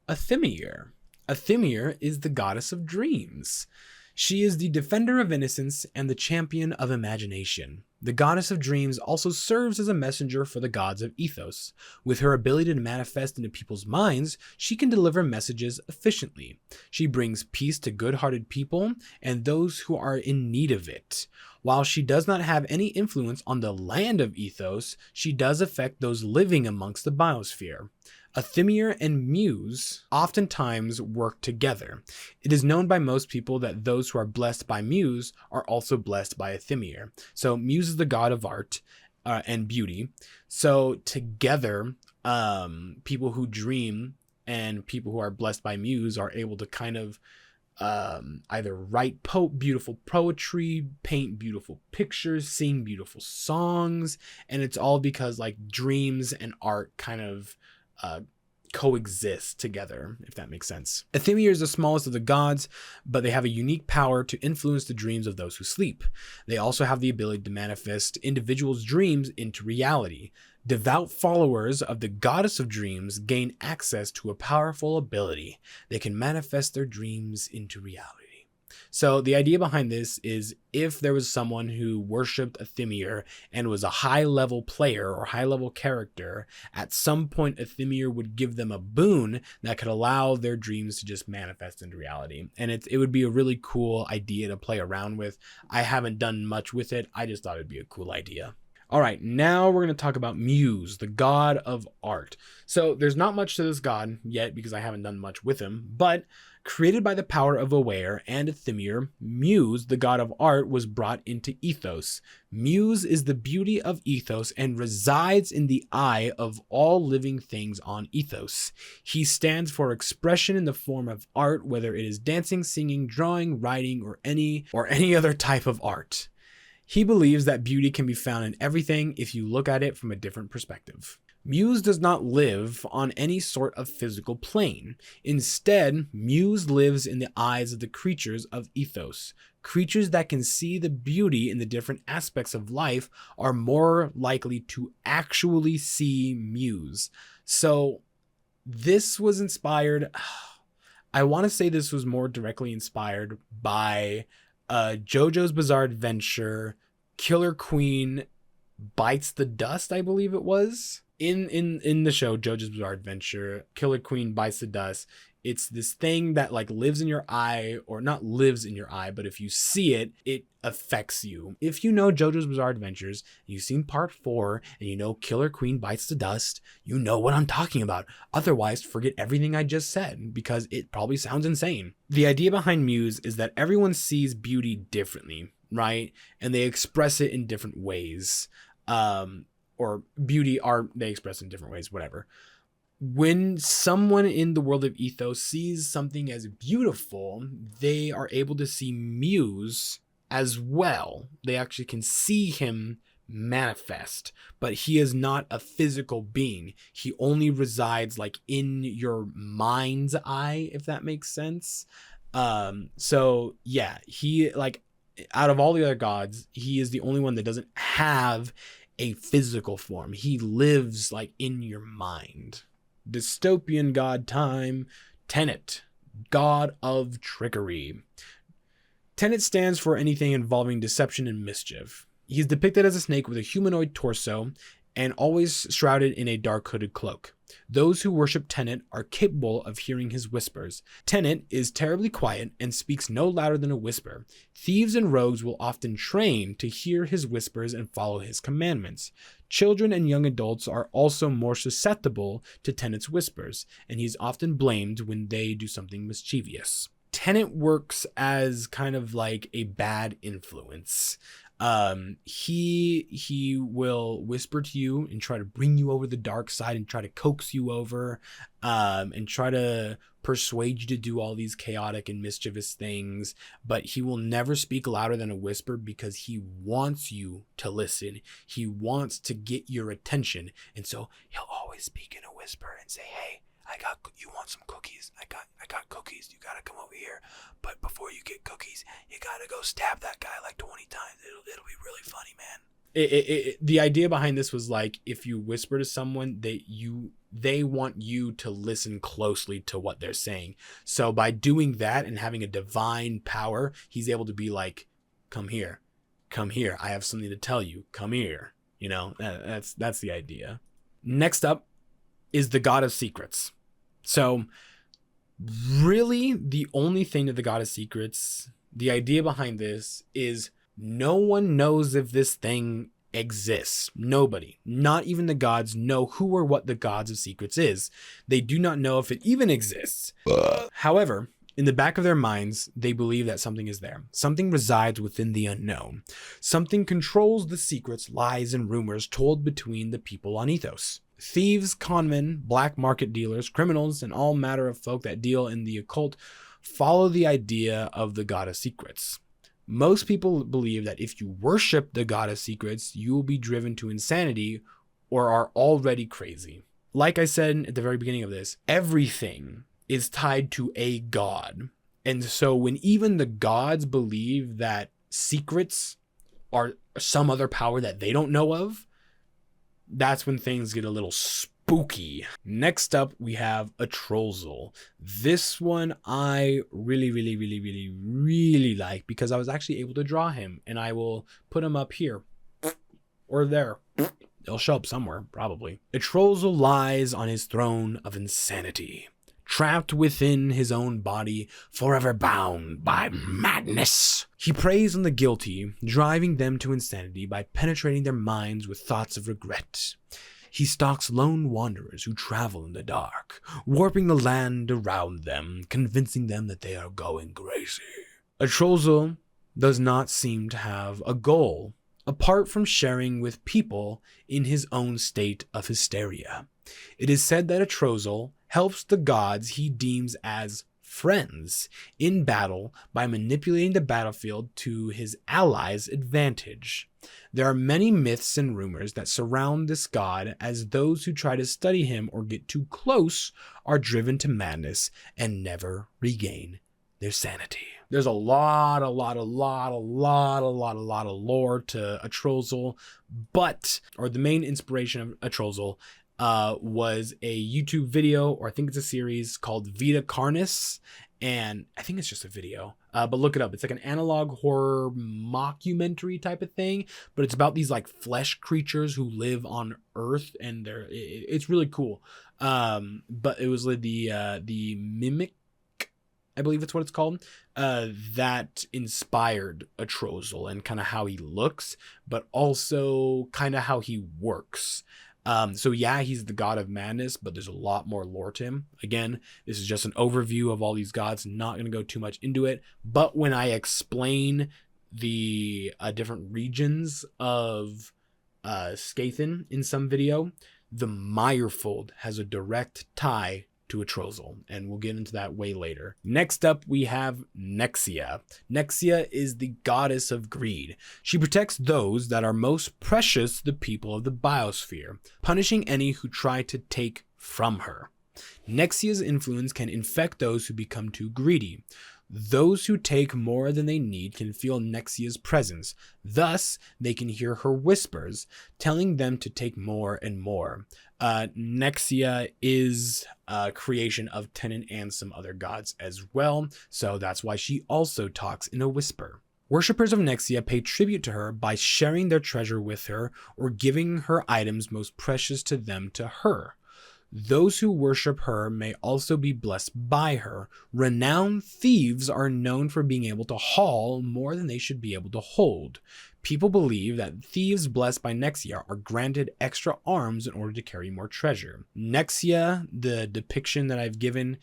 Athymir. Athymir is the goddess of dreams. She is the defender of innocence and the champion of imagination. The goddess of dreams also serves as a messenger for the gods of Ethos. With her ability to manifest into people's minds, she can deliver messages efficiently. She brings peace to good-hearted people and those who are in need of it. While she does not have any influence on the land of Ethos, she does affect those living amongst the biosphere. Athymir and Muse oftentimes work together. It is known by most people that those who are blessed by Muse are also blessed by Athymir. So Muse is the god of art and beauty. So together, people who dream and people who are blessed by Muse are able to kind of either write beautiful poetry, paint beautiful pictures, sing beautiful songs, and it's all because like dreams and art kind of coexist together, if that makes sense. Athymir is the smallest of the gods, but they have a unique power to influence the dreams of those who sleep. They also have the ability to manifest individuals' dreams into reality. Devout followers of the goddess of dreams gain access to a powerful ability. They can manifest their dreams into reality. So the idea behind this is if there was someone who worshipped Athymir and was a high-level player or high-level character, at some point Athymir would give them a boon that could allow their dreams to just manifest into reality. And it would be a really cool idea to play around with. I haven't done much with it. I just thought it'd be a cool idea. All right, now we're going to talk about Muse, the god of art. So there's not much to this god yet because I haven't done much with him, but created by the power of Owaeyr and Athymir, Muse, the god of art, was brought into Ethos. Muse is the beauty of Ethos and resides in the eye of all living things on Ethos. He stands for expression in the form of art, whether it is dancing, singing, drawing, writing, or any other type of art. He believes that beauty can be found in everything if you look at it from a different perspective. Muse does not live on any sort of physical plane. Instead, Muse lives in the eyes of the creatures of Ethos. Creatures that can see the beauty in the different aspects of life are more likely to actually see Muse. So this was inspired, I want to say this was more directly inspired by JoJo's Bizarre Adventure, Killer Queen Bites the Dust, I believe it was. In the show JoJo's Bizarre Adventure, Killer Queen Bites the Dust. It's this thing that like lives in your eye, or not lives in your eye, but if you see it, it affects you. If you know JoJo's Bizarre Adventures, you've seen part 4, and you know Killer Queen Bites the Dust, you know what I'm talking about. Otherwise, forget everything I just said, because it probably sounds insane. The idea behind Muse is that everyone sees beauty differently, right? And they express it in different ways. Or beauty, art, they express in different ways, whatever. When someone in the world of Ethos sees something as beautiful, they are able to see Muse as well. They actually can see him manifest, but he is not a physical being. He only resides like in your mind's eye, if that makes sense. So yeah, he, like, out of all the other gods, he is the only one that doesn't have a physical form. He lives like in your mind. Dystopian God time. Tenet, God of Trickery. Tenet stands for anything involving deception and mischief. He's depicted as a snake with a humanoid torso and always shrouded in a dark hooded cloak. Those who worship Tenet are capable of hearing his whispers. Tenet is terribly quiet and speaks no louder than a whisper. Thieves and rogues will often train to hear his whispers and follow his commandments. Children and young adults are also more susceptible to Tenet's whispers, and he's often blamed when they do something mischievous. Tenet works as kind of like a bad influence. He will whisper to you and try to bring you over the dark side and try to coax you over, and try to persuade you to do all these chaotic and mischievous things, but he will never speak louder than a whisper because he wants you to listen. He wants to get your attention, and so he'll always speak in a whisper and say, "Hey, you want some cookies? I got cookies. You gotta come over here. But before you get cookies, you gotta go stab that guy like 20 times. It'll be really funny, man." The idea behind this was like, if you whisper to someone, they want you to listen closely to what they're saying. So by doing that and having a divine power, he's able to be like, come here. I have something to tell you. Come here. You know, that's the idea. Next up is the God of Secrets. So really the only thing to the God of Secrets, the idea behind this is no one knows if this thing exists. Nobody, not even the gods, know who or what the Gods of Secrets is. They do not know if it even exists. However, in the back of their minds, they believe that something is there. Something resides within the unknown. Something controls the secrets, lies, and rumors told between the people on Ethos. Thieves, conmen, black market dealers, criminals, and all matter of folk that deal in the occult follow the idea of the God of Secrets. Most people believe that if you worship the God of Secrets, you will be driven to insanity or are already crazy. Like I said at the very beginning of this, everything is tied to a god. And so when even the gods believe that secrets are some other power that they don't know of, that's when things get a little spooky. Next up, we have Atrozal. This one I really like because I was actually able to draw him, and I will put him up here or there. They'll show up somewhere, probably. Atrozal lies on his throne of insanity, trapped within his own body, forever bound by madness. He preys on the guilty, driving them to insanity by penetrating their minds with thoughts of regret. He stalks lone wanderers who travel in the dark, warping the land around them, convincing them that they are going crazy. Atrozal does not seem to have a goal, apart from sharing with people in his own state of hysteria. It is said that Atrozal helps the gods he deems as friends in battle by manipulating the battlefield to his allies' advantage. There are many myths and rumors that surround this god, as those who try to study him or get too close are driven to madness and never regain their sanity. There's a lot of lore to Atrozal, or the main inspiration of Atrozal was a YouTube video, or I think it's a series called Vita Carnis, and I think it's just a video, but look it up. It's like an analog horror mockumentary type of thing, but it's about these like flesh creatures who live on Earth, and it's really cool. But it was like the Mimic, I believe that's what it's called, that inspired Atrozal and kind of how he looks, but also kind of how he works. So yeah, he's the god of madness, but there's a lot more lore to him. Again, this is just an overview of all these gods, not going to go too much into it, but when I explain the different regions of Skaithen in some video, the Mirefold has a direct tie to Atrozal, and we'll get into that way later. Next up, we have Nexia. Nexia is the goddess of greed. She protects those that are most precious to the people of the biosphere, punishing any who try to take from her. Nexia's influence can infect those who become too greedy. Those who take more than they need can feel Nexia's presence. Thus, they can hear her whispers, telling them to take more and more. Nexia is a creation of Tenet and some other gods as well, so that's why she also talks in a whisper. Worshippers of Nexia pay tribute to her by sharing their treasure with her or giving her items most precious to them to her. Those who worship her may also be blessed by her. Renowned thieves are known for being able to haul more than they should be able to hold. People believe that thieves blessed by Nexia are granted extra arms in order to carry more treasure. Nexia, the depiction that I've given,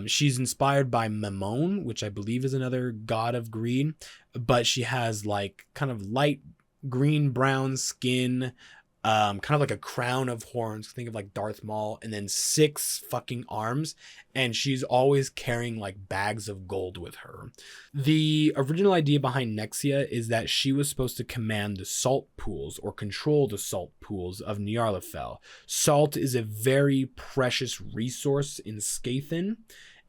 she's inspired by Memon, which I believe is another god of greed, but she has like kind of light green-brown skin, kind of like a crown of horns, think of like Darth Maul, and then 6 fucking arms, and she's always carrying like bags of gold with her. The original idea behind Nexia is that she was supposed to command the salt pools or control the salt pools of Nyarlathotep. Salt is a very precious resource in Skaithen,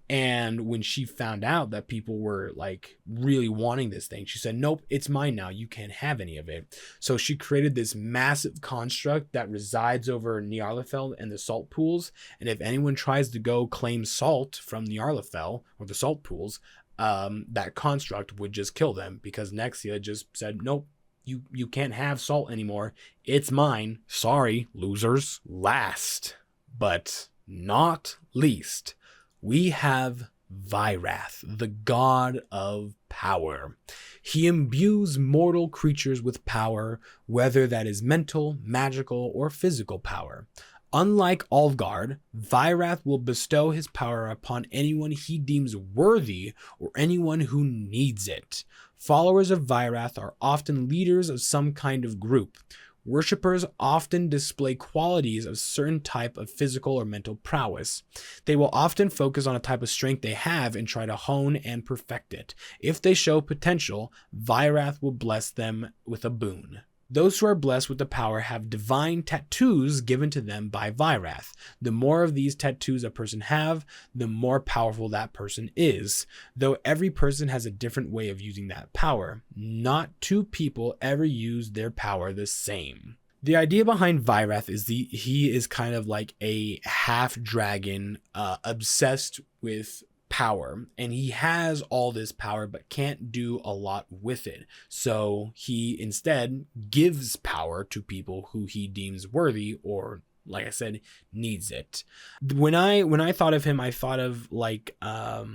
and when she found out that people were like really wanting this thing, she said, nope, it's mine now. You can't have any of it. So she created this massive construct that resides over Nyarlathotep and the salt pools. And if anyone tries to go claim salt from Nyarlathotep or the salt pools, that construct would just kill them, because Nexia just said, nope, you can't have salt anymore. It's mine. Sorry, losers. Last but not least, we have Vywrath, the God of Power. He imbues mortal creatures with power, whether that is mental, magical, or physical power. Unlike Allguard, Vywrath will bestow his power upon anyone he deems worthy or anyone who needs it. Followers of Vywrath are often leaders of some kind of group. Worshippers often display qualities of certain type of physical or mental prowess. They will often focus on a type of strength they have and try to hone and perfect it. If they show potential, Vywrath will bless them with a boon. Those who are blessed with the power have divine tattoos given to them by Vywrath. The more of these tattoos a person have, the more powerful that person is. Though every person has a different way of using that power, not two people ever use their power the same. The idea behind Vywrath is he is kind of like a half dragon, obsessed with power, and he has all this power but can't do a lot with it, so he instead gives power to people who he deems worthy or, like I said, needs it. When I thought of him, I thought of like a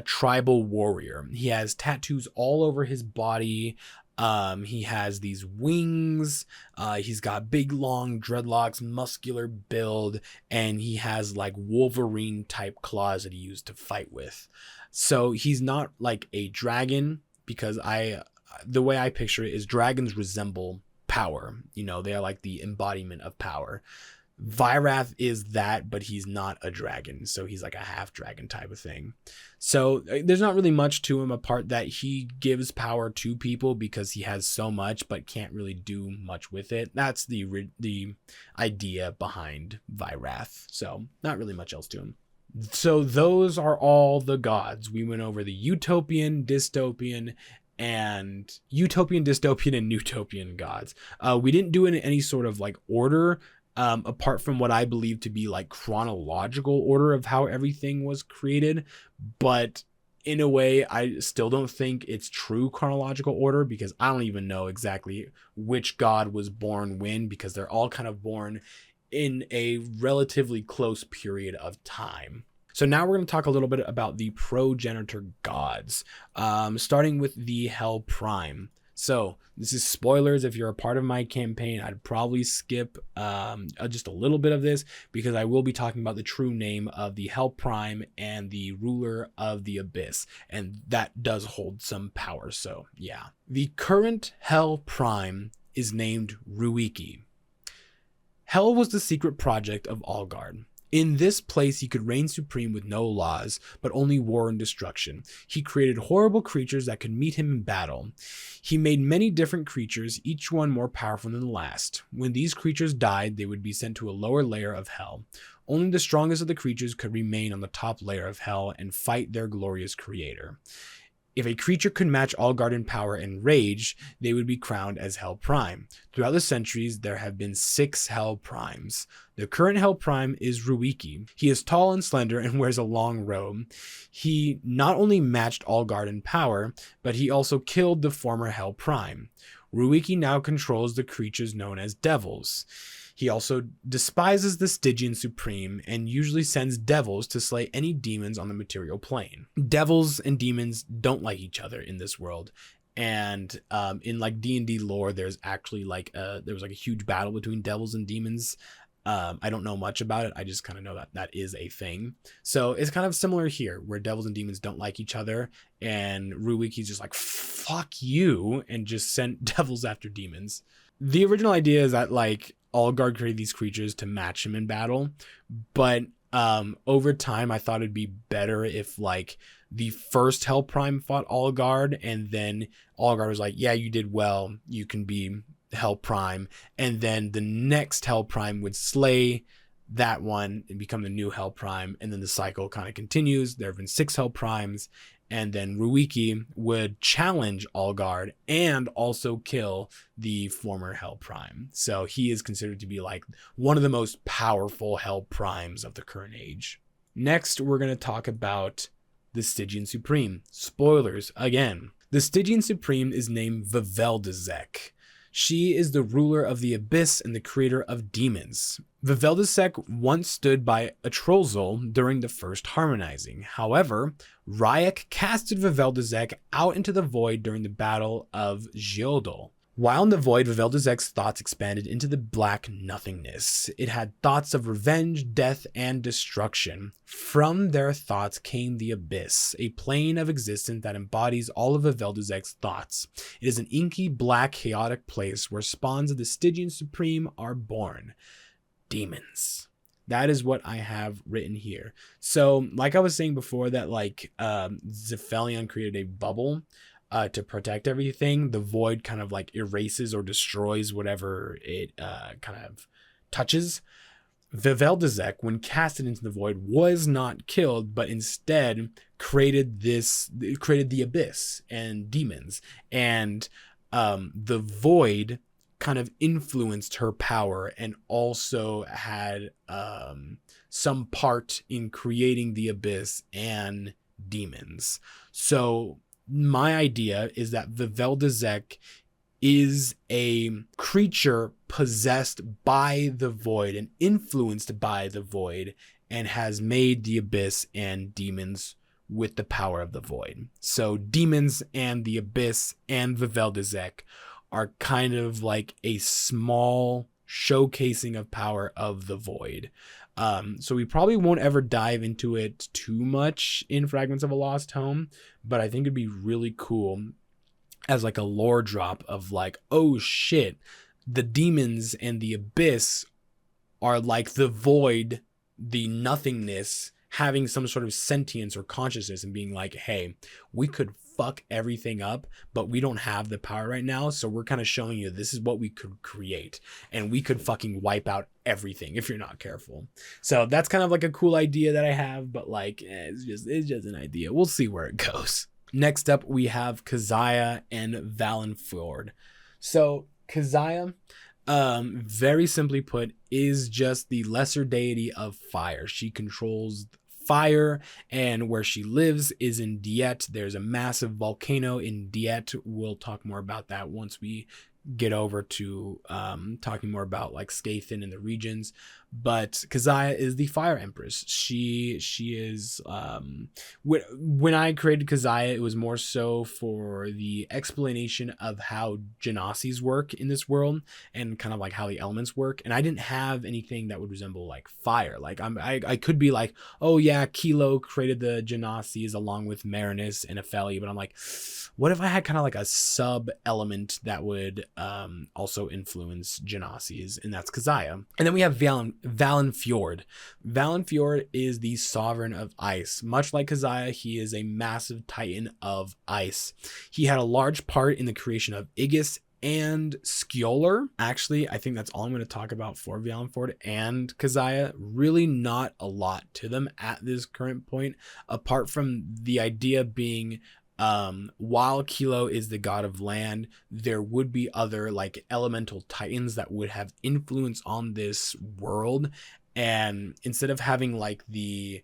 tribal warrior. He has tattoos all over his body. He has these wings, he's got big long dreadlocks, muscular build, and he has like Wolverine type claws that he used to fight with. So he's not like a dragon, because the way I picture it is dragons resemble power. You know, they are like the embodiment of power. Vywrath is that, but he's not a dragon, so he's like a half dragon type of thing. So there's not really much to him apart that he gives power to people because he has so much but can't really do much with it. That's the idea behind Vywrath. So not really much else to him. So those are all the gods. We went over the Utopian, Dystopian, and Neutopian gods. We didn't do it in any sort of like order, apart from what I believe to be like chronological order of how everything was created. But in a way, I still don't think it's true chronological order, because I don't even know exactly which god was born when, because they're all kind of born in a relatively close period of time. So now we're going to talk a little bit about the Progeniture Gods, starting with the Hell Prime. So this is spoilers. If you're a part of my campaign, I'd probably skip just a little bit of this, because I will be talking about the true name of the Hell Prime and the ruler of the Abyss, and that does hold some power. So yeah, the current Hell Prime is named Rai'ek. Hell was the secret project of Allguard. In this place, he could reign supreme with no laws, but only war and destruction. He created horrible creatures that could meet him in battle. He made many different creatures, each one more powerful than the last. When these creatures died, they would be sent to a lower layer of hell. Only the strongest of the creatures could remain on the top layer of hell and fight their glorious creator. If a creature could match Allguard in power and rage, they would be crowned as Hell Prime. Throughout the centuries, there have been 6 Hell Primes. The current Hell Prime is Rai'ek. He is tall and slender and wears a long robe. He not only matched Allguard in power, but he also killed the former Hell Prime. Rai'ek now controls the creatures known as devils. He also despises the Stygian Supreme and usually sends devils to slay any demons on the material plane. Devils and demons don't like each other in this world. And in like D&D lore, there's actually like there was like a huge battle between devils and demons. I don't know much about it. I just kind of know that that is a thing. So it's kind of similar here, where devils and demons don't like each other, and Rai'ek's just like, fuck you, and just sent devils after demons. The original idea is that like Allguard created these creatures to match him in battle, but over time I thought it'd be better if like the first Hell Prime fought Allguard, and then Allguard was like, yeah, you did well, you can be Hell Prime, and then the next Hell Prime would slay that one and become the new Hell Prime, and then the cycle kind of continues. There have been 6 Hell Primes, and then Rai'ek would challenge Allguard and also kill the former Hell Prime. So he is considered to be like one of the most powerful Hell Primes of the current age. Next, we're going to talk about the Stygian Supreme. Spoilers again. The Stygian Supreme is named Vywrath. She is the ruler of the abyss and the creator of demons. Vywrath once stood by Atrozal during the first harmonizing. However, Rai'ek casted Vywrath out into the void during the battle of Geodol. While in the void, Vywrath's thoughts expanded into the black nothingness. It had thoughts of revenge, death, and destruction. From their thoughts came the abyss, a plane of existence that embodies all of Vywrath's thoughts. It is an inky, black, chaotic place where spawns of the Stygian Supreme are born. Demons. That is what I have written here. So, like I was saying before, that Zaphelion created a bubble to protect everything. The void kind of like erases or destroys whatever it kind of touches. Vywrath, when casted into the void, was not killed, but instead created the abyss and demons. And the void kind of influenced her power and also had some part in creating the abyss and demons. So my idea is that Vywrath is a creature possessed by the void and influenced by the void and has made the abyss and demons with the power of the void. So demons and the abyss and Vywrath are kind of like a small showcasing of power of the void. So we probably won't ever dive into it too much in Fragments of a Lost Home, but I think it'd be really cool as like a lore drop of like, oh shit, the demons and the abyss are like the void, the nothingness, having some sort of sentience or consciousness and being like, hey, we could fuck everything up, but we don't have the power right now, so we're kind of showing you this is what we could create, and we could fucking wipe out everything if you're not careful. So that's kind of like a cool idea that I have, but like it's just an idea. We'll see where it goes. Next up, we have Casaed and Valenfjord. So Casaed, very simply put, is just the lesser deity of fire. She controls fire, and where she lives is in Diet. There's a massive volcano in Diet. We'll talk more about that once we get over to talking more about like Scathen and the regions. But Casaed is the Fire Empress. She is when I created Casaed, it was more so for the explanation of how Genasi's work in this world and kind of like how the elements work. And I didn't have anything that would resemble like fire. Like I could be like, oh yeah, Kilo created the Genasis along with Marinus and Epheli, but I'm like, what if I had kind of like a sub element that would also influence Genasis, and that's Casaed. And then we have Valenfjord. Valenfjord is the sovereign of ice. Much like Casaed, he is a massive titan of ice. He had a large part in the creation of Aegis and Skjoldr. Actually, I think that's all I'm going to talk about for Valenfjord and Casaed. Really not a lot to them at this current point, apart from the idea being while Kilo is the god of land, there would be other like elemental titans that would have influence on this world. And instead of having like the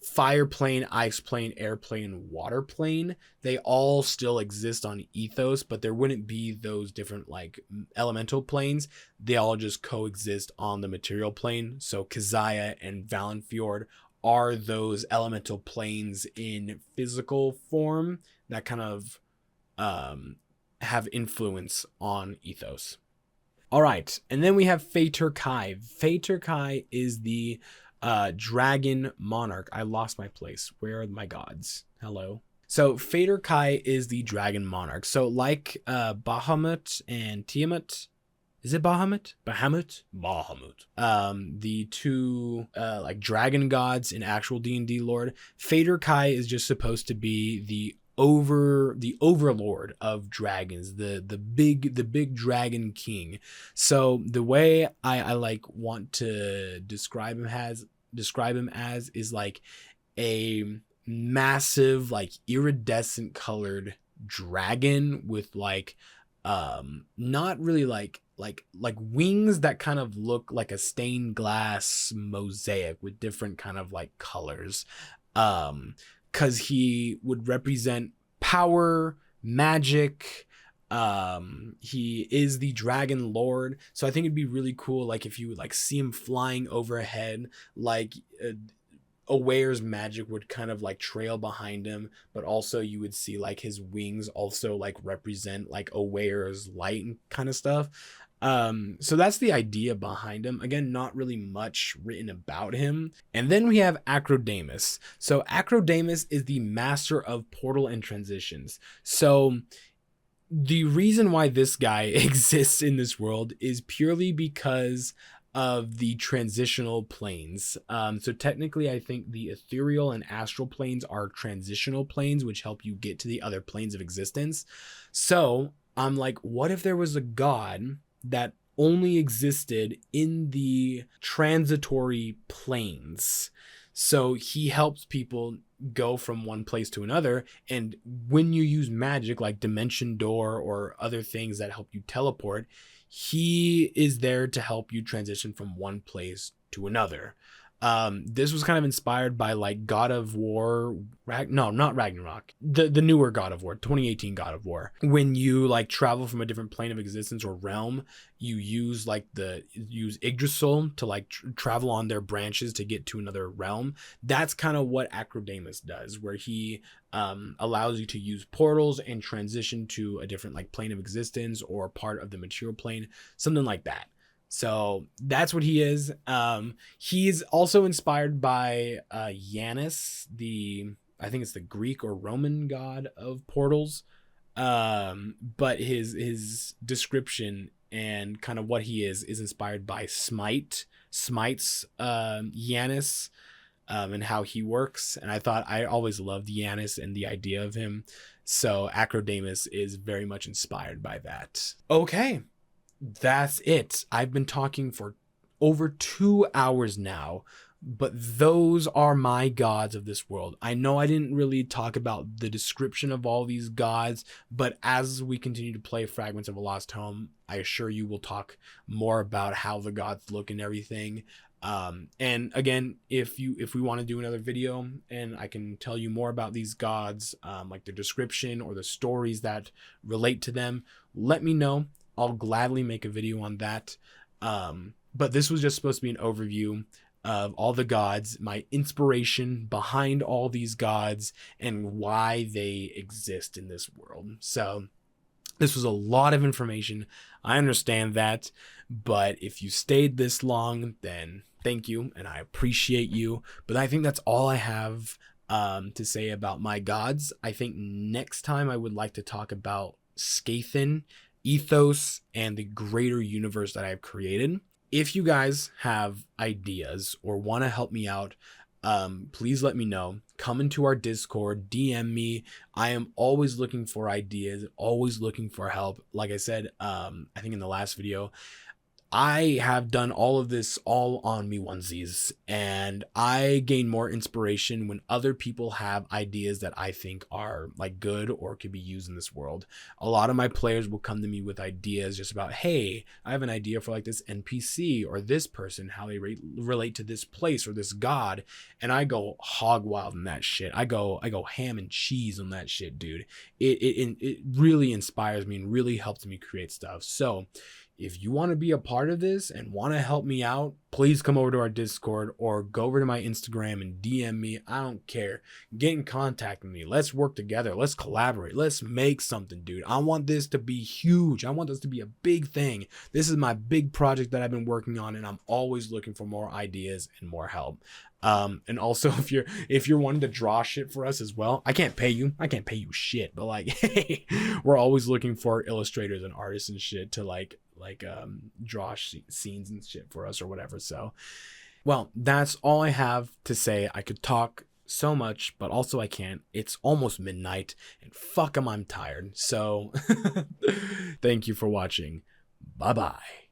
fire plane, ice plane, air plane, water plane, they all still exist on Ethos, but there wouldn't be those different like elemental planes. They all just coexist on the material plane. So Casaed and Valenfjord are those elemental planes in physical form that kind of have influence on Ethos. All right, and then we have Faetur-Kai. Faetur-Kai is the dragon monarch. I lost my place. Where are my gods? Hello. So Faetur-Kai is the dragon monarch. So like Bahamut and Tiamat. Is it Bahamut? Bahamut. The two like dragon gods in actual D&D lore. Faetur-Kai is just supposed to be the overlord of dragons, the big dragon king. So the way I like want to describe him as is like a massive like iridescent colored dragon with like not really like wings that kind of look like a stained glass mosaic with different kind of like colors, because he would represent power, magic, He is the Dragon Lord, so I think it'd be really cool, like if you would like see him flying overhead, like Owaeyr's magic would kind of like trail behind him, but also you would see like his wings also like represent like Owaeyr's light and kind of stuff. So that's the idea behind him. Again, not really much written about him. And then we have Acrodamus. So Acrodamus is the master of portal and transitions. So the reason why this guy exists in this world is purely because of the transitional planes. So technically, I think the ethereal and astral planes are transitional planes, which help you get to the other planes of existence. So I'm like, what if there was a god that only existed in the transitory planes? So he helps people go from one place to another, and when you use magic like Dimension Door or other things that help you teleport, he is there to help you transition from one place to another. This was kind of inspired by like God of War, no, not Ragnarok, the newer God of War, 2018 God of War. When you like travel from a different plane of existence or realm, you use like use Yggdrasil to like travel on their branches to get to another realm. That's kind of what Acrodamus does, where he allows you to use portals and transition to a different like plane of existence or part of the material plane, something like that. So that's what he is. He's also inspired by Janus, I think it's the Greek or Roman god of portals. But his description and kind of what he is inspired by Smites Janus, and how he works. And I always loved Janus and the idea of him. So Acrodamus is very much inspired by that. Okay. That's it. I've been talking for over 2 hours now, but those are my gods of this world. I know I didn't really talk about the description of all these gods, but as we continue to play Fragments of a Lost Home, I assure you we'll talk more about how the gods look and everything. And again, if we want to do another video and I can tell you more about these gods, like the description or the stories that relate to them, let me know. I'll gladly make a video on that. But this was just supposed to be an overview of all the gods, my inspiration behind all these gods, and why they exist in this world. So this was a lot of information. I understand that, but if you stayed this long, then thank you, and I appreciate you. But I think that's all I have to say about my gods. I think next time I would like to talk about Scathen, Ethos, and the greater universe that I've created. If you guys have ideas or want to help me out, please let me know. Come into our Discord, DM me. I am always looking for ideas, always looking for help. Like I said, I think in the last video, I have done all of this all on me onesies, and I gain more inspiration when other people have ideas that I think are like good or could be used in this world. A lot of my players will come to me with ideas just about, hey, I have an idea for like this NPC or this person, how they relate to this place or this god, and I go hog wild in that shit. I go ham and cheese on that shit, dude. It really inspires me and really helps me create stuff. So if you want to be a part of this and want to help me out, please come over to our Discord or go over to my Instagram and DM me. I don't care. Get in contact with me. Let's work together. Let's collaborate. Let's make something, dude. I want this to be huge. I want this to be a big thing. This is my big project that I've been working on, and I'm always looking for more ideas and more help. And also if you're wanting to draw shit for us as well, I can't pay you shit, but like, hey, we're always looking for illustrators and artists and shit to like draw scenes and shit for us or whatever. So, well, that's all I have to say. I could talk so much, but also I can't. It's almost midnight, and fuck 'em, I'm tired. So, thank you for watching. Bye bye.